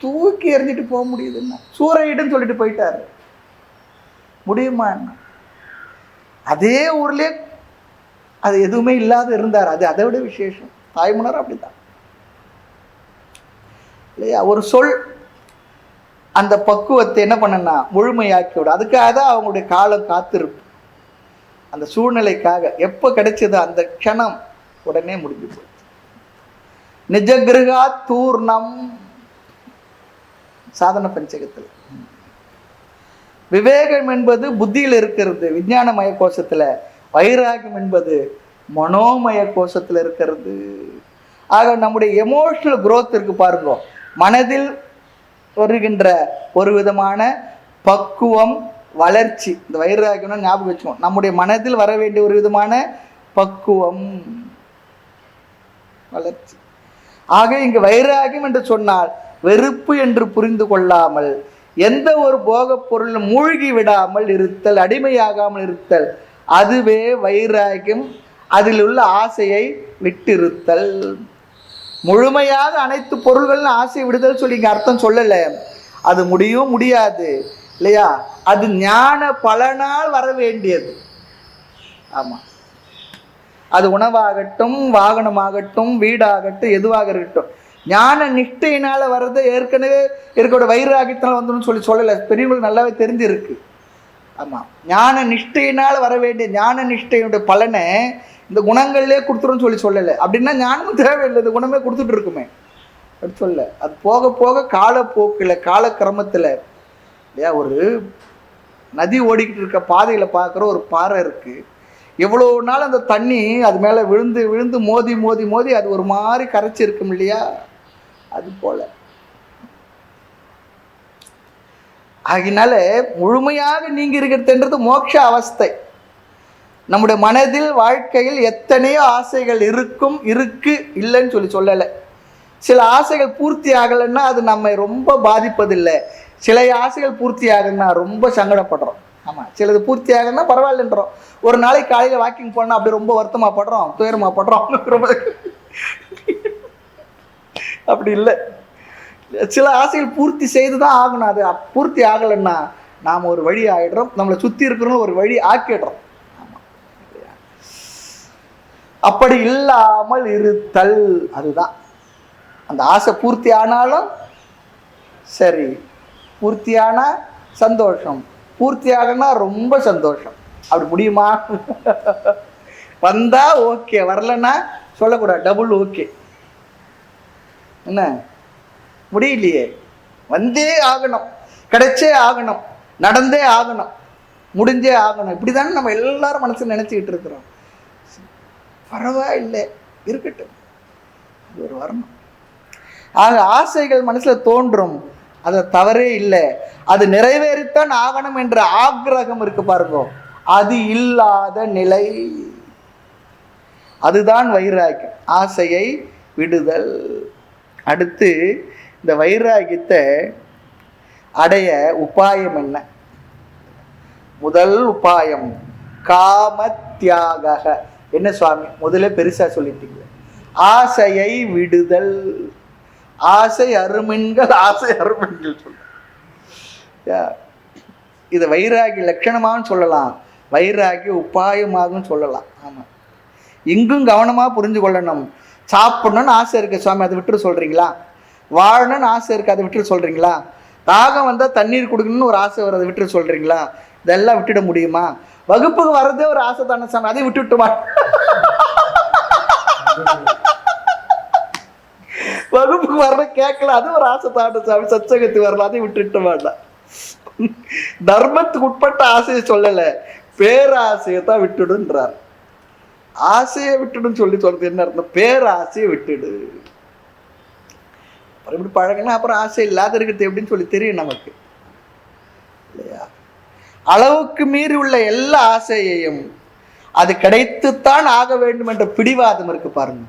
தூக்கி எறிஞ்சிட்டு போக முடியுதுன்னா சூறையிடுன்னு சொல்லிட்டு போயிட்டாரு. முடியுமா என்ன? அதே ஊர்லயே அது எதுவுமே இல்லாத இருந்தார். அது அதை விட விசேஷம். தாய்மலர் அப்படித்தான் இல்லையா? ஒரு சொல் அந்த பக்குவத்தை என்ன பண்ணனா முழுமையாக்கி விடும். அதுக்காக தான் அவங்களுடைய காலம் காத்திருப்பு. அந்த சூழ்நிலைக்காக எப்போ கிடைச்சது அந்த க்ஷணம் உடனே முடிஞ்சு போச்சு. நிஜகிருகா தூர்ணம் சாதன பஞ்சகத்தில். விவேகம் என்பது புத்தியில் இருக்கிறது, விஞ்ஞானமய கோஷத்தில். வைராகியம் என்பது மனோமய கோஷத்தில் இருக்கிறது. ஆக நம்முடைய எமோஷனல் குரோத் இருக்கு பாருங்க, மனதில் வருகின்ற ஒரு விதமான பக்குவம், வளர்ச்சி. இந்த வைராகியம்னா ஞாபகம் வச்சுக்கோம், நம்முடைய மனதில் வர வேண்டிய ஒரு விதமான பக்குவம், வளர்ச்சி. ஆக இங்கு வைராகியம் என்று சொன்னால் வெறுப்பு என்று புரிந்து கொள்ளாமல், எந்த ஒரு போகப் பொருள் மூழ்கி விடாமல் இருத்தல், அடிமையாகாமல் இருத்தல், அதுவே வைராகியம். அதில் உள்ள ஆசையை விட்டிருத்தல். முழுமையாக அனைத்து பொருள்கள் ஆசை விடுதல் சொல்லி இங்க அர்த்தம் சொல்லல. அது முடியும் முடியாது இல்லையா? அது ஞான பலனால் வர வேண்டியது. ஆமா, அது உணவாகட்டும், வாகனமாகட்டும், வீடாகட்டும், எதுவாக இருக்கட்டும், ஞான நிஷ்டையினால வர்றது ஏற்கனவே இருக்கோட வைராகியத்தினால வந்துடும் சொல்லலை. பெரியவங்களுக்கு நல்லாவே தெரிஞ்சிருக்கு. ஆமாம், ஞான நிஷ்டையினால் வர வேண்டிய ஞான நிஷ்டையுடைய பலனை இந்த குணங்கள்லேயே கொடுத்துருன்னு சொல்லலை. அப்படின்னா ஞானமும் தேவையில்லை, இந்த குணமே கொடுத்துட்டு இருக்குமே அப்படி சொல்ல. அது போக போக காலப்போக்கில், காலக்கிரமத்தில் இல்லையா? ஒரு நதி ஓடிக்கிட்டு இருக்க பாதையில் பார்க்குற ஒரு பாறை இருக்குது. எவ்வளோ நாள் அந்த தண்ணி அது மேலே விழுந்து விழுந்து மோதி மோதி மோதி அது ஒரு மாதிரி கரைச்சி இருக்கும் இல்லையா? அது போல. ஆகினால முழுமையாக நீங்கி இருக்கிறதுன்றது மோட்ச அவஸ்தை. நம்முடைய மனதில் வாழ்க்கையில் எத்தனையோ ஆசைகள் இருக்கும், இருக்கு, இல்லைன்னு சொல்லலை. சில ஆசைகள் பூர்த்தி ஆகலைன்னா அது நம்மை ரொம்ப பாதிப்பதில்லை. சில ஆசைகள் பூர்த்தி ஆகலைன்னா ரொம்ப சங்கடப்படுறோம். ஆமாம், சிலது பூர்த்தி ஆகலைன்னா பரவாயில்லன்றோம். ஒரு நாளைக்கு காலையில் வாக்கிங் போனால் அப்படி ரொம்ப வருத்தமாக படுறோம், துயரமாக படுறோம். ரொம்ப அப்படி இல்லை. சில ஆசைகள் பூர்த்தி செய்து தான் ஆகணும். அது பூர்த்தி ஆகலைன்னா நாம் ஒரு வழி ஆகிடுறோம், நம்மளை சுற்றி இருக்கிறவங்க ஒரு வழி ஆக்கிடுறோம். அப்படி இல்லாமல் இருத்தல், அதுதான் அந்த ஆசை பூர்த்தி ஆனாலும் சரி, பூர்த்தியானா சந்தோஷம், பூர்த்தி ஆகனா ரொம்ப சந்தோஷம். அப்படி முடியுமா? வந்தா ஓகே, வரலன்னா சொல்லக்கூடாது டபுள் ஓகே. என்ன முடியலையே, வந்தே ஆகணும், கிடைச்சே ஆகணும், நடந்தே ஆகணும், முடிஞ்சே ஆகணும். இப்படிதானே நம்ம எல்லாரும் மனசு நினைச்சுக்கிட்டு இருக்கிறோம். பரவாயில்லை, இருக்கட்டும், அது ஒரு வரணும். ஆக ஆசைகள் மனசுல தோன்றும், அது தவறே இல்லை. அது நிறைவேறித்தான் ஆகணும் என்ற ஆக்கிரகம் இருக்கு பாருங்க, அது இல்லாத நிலை, அதுதான் வைராக்கியம், ஆசையை விடுதல். அடுத்து இந்த வைராக்கியத்தை அடைய உபாயம் என்ன? முதல் உபாயம் காம தியாக. என்ன சுவாமி முதல்ல பெருசா சொல்லிட்டீங்க, ஆசையை விடுதல். ஆசை அருமின்கள், ஆசை அருமின்கள் சொல்ல, இதை வைராகி லட்சணமாகவும் சொல்லலாம், வைராகி உபாயமாகவும் சொல்லலாம். ஆமா, இங்கும் கவனமா புரிஞ்சு கொள்ளணும். சாப்பிடணும்னு ஆசை இருக்கு சுவாமி, அதை விட்டுரு சொல்றீங்களா? வாழணும்னு ஆசை இருக்கு, அதை விட்டுரு சொல்றீங்களா? தாகம் வந்தா தண்ணீர் கொடுக்கணும்னு ஒரு ஆசை வரும், அதை விட்டுரு சொல்றீங்களா? இதெல்லாம் விட்டுட முடியுமா? வகுப்புக்கு வர்றதே ஒரு ஆசை தானே சாமி, அதை விட்டுட்டுமா? வகுப்புக்கு வர்ற கேட்கல, அது ஒரு ஆசை தானே சாமி, சச்சகத்துக்கு வரல, அதை விட்டுட்டு மாட்டேன். தர்மத்துக்கு உட்பட்ட ஆசையை சொல்லல, பேராசையை தான் விட்டுடுன்றார். ஆசையை விட்டுடுன்னு சொல்லி சொல்றது என்ன அர்த்தம்? பேராசையை விட்டுடு. அப்புறம் இப்படி பழகினா அப்புறம் ஆசை இல்லாத இருக்கிறது எப்படின்னு சொல்லி தெரியும் நமக்கு, இல்லையா? அளவுக்கு மீறி உள்ள எல்லா ஆசையையும் அது கிடைத்துத்தான் ஆக வேண்டும் என்ற பிடிவாதம் இருக்கு பாருங்க,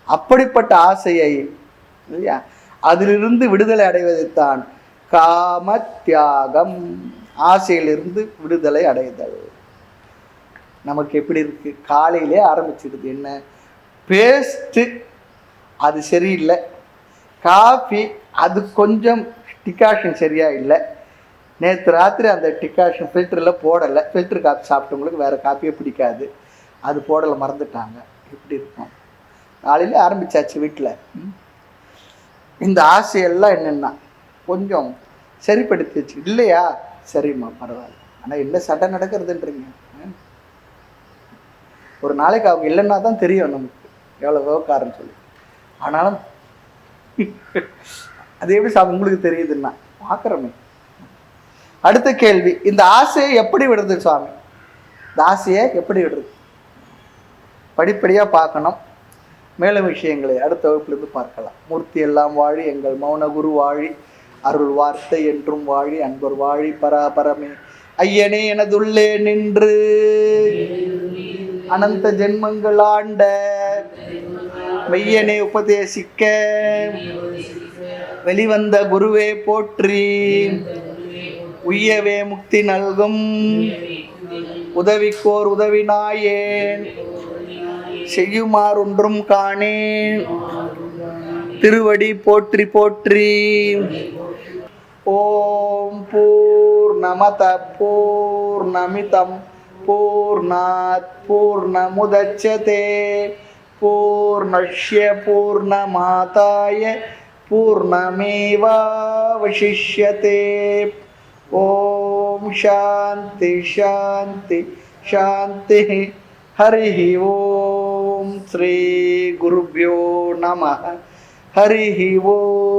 அப்படிப்பட்ட ஆசையை, இல்லையா, அதிலிருந்து விடுதலை அடைவதைத்தான் காம தியாகம், ஆசையிலிருந்து விடுதலை அடைதல். நமக்கு எப்படி இருக்கு? காலையிலே ஆரம்பிச்சிடுது. என்ன? பேஸ்ட்டு அது சரியில்லை, காஃபி அது கொஞ்சம் டிகாஷன் சரியா இல்லை, நேற்று ராத்திரி அந்த டிகாஷன் ஃபில்டரில் போடலை, ஃபில்டர் காஃபி சாப்பிட்டவங்களுக்கு வேறு காஃபியே பிடிக்காது, அது போடலை, மறந்துட்டாங்க. இப்படி இருக்கும். காலையில் ஆரம்பித்தாச்சு வீட்டில். இந்த ஆசையெல்லாம் என்னென்னா கொஞ்சம் சரிப்படுத்தி வச்சு, இல்லையா சரிம்மா பரவாயில்ல, ஆனால் என்ன சண்டை நடக்கிறதுன்றீங்க. ஒரு நாளைக்கு அவங்க இல்லைன்னா தான் தெரியும் நமக்கு எவ்வளோ விவகாரன்னு சொல்லி. ஆனாலும் அது எப்படி உங்களுக்கு தெரியுதுன்னா பார்க்குறோமே. அடுத்த கேள்வி, இந்த ஆசையை எப்படி விடுறது சுவாமி? இந்த ஆசையை எப்படி விடுறது? படிப்படியாக பார்க்கணும். மேலும் விஷயங்களை அடுத்த வகுப்பிலிருந்து பார்க்கலாம். மூர்த்தி எல்லாம் வாழி, எங்கள் மௌன குரு வாழி, அருள் வார்த்தை என்றும் வாழி, அன்பர் வாழி, பராபரமே ஐயனே எனதுள்ளே நின்று அனந்த ஜென்மங்கள் ஆண்ட மெய்யனே உபதேசிக்க வெளிவந்த குருவே போற்றி, உய்யவே முக்தி நல்கும் உதவிக்கோர் உதவினாயேன், செய்யுமாறொன்றும் காணேன் திருவடி போற்றி போற்றி. ஓம் பூர்ணமத பூர்ணமிதம் பூர்ணாத் பூர்ணமுதச்யதே பூர்ணஸ்ய பூர்ணமாதாய பூர்ணமேவாவசிஷ்யதே. ஓம் சாந்தி சாந்தி சாந்தி. ஹரி ஓம். ஸ்ரீ குருப்யோ நமः. ஹரி ஓம்.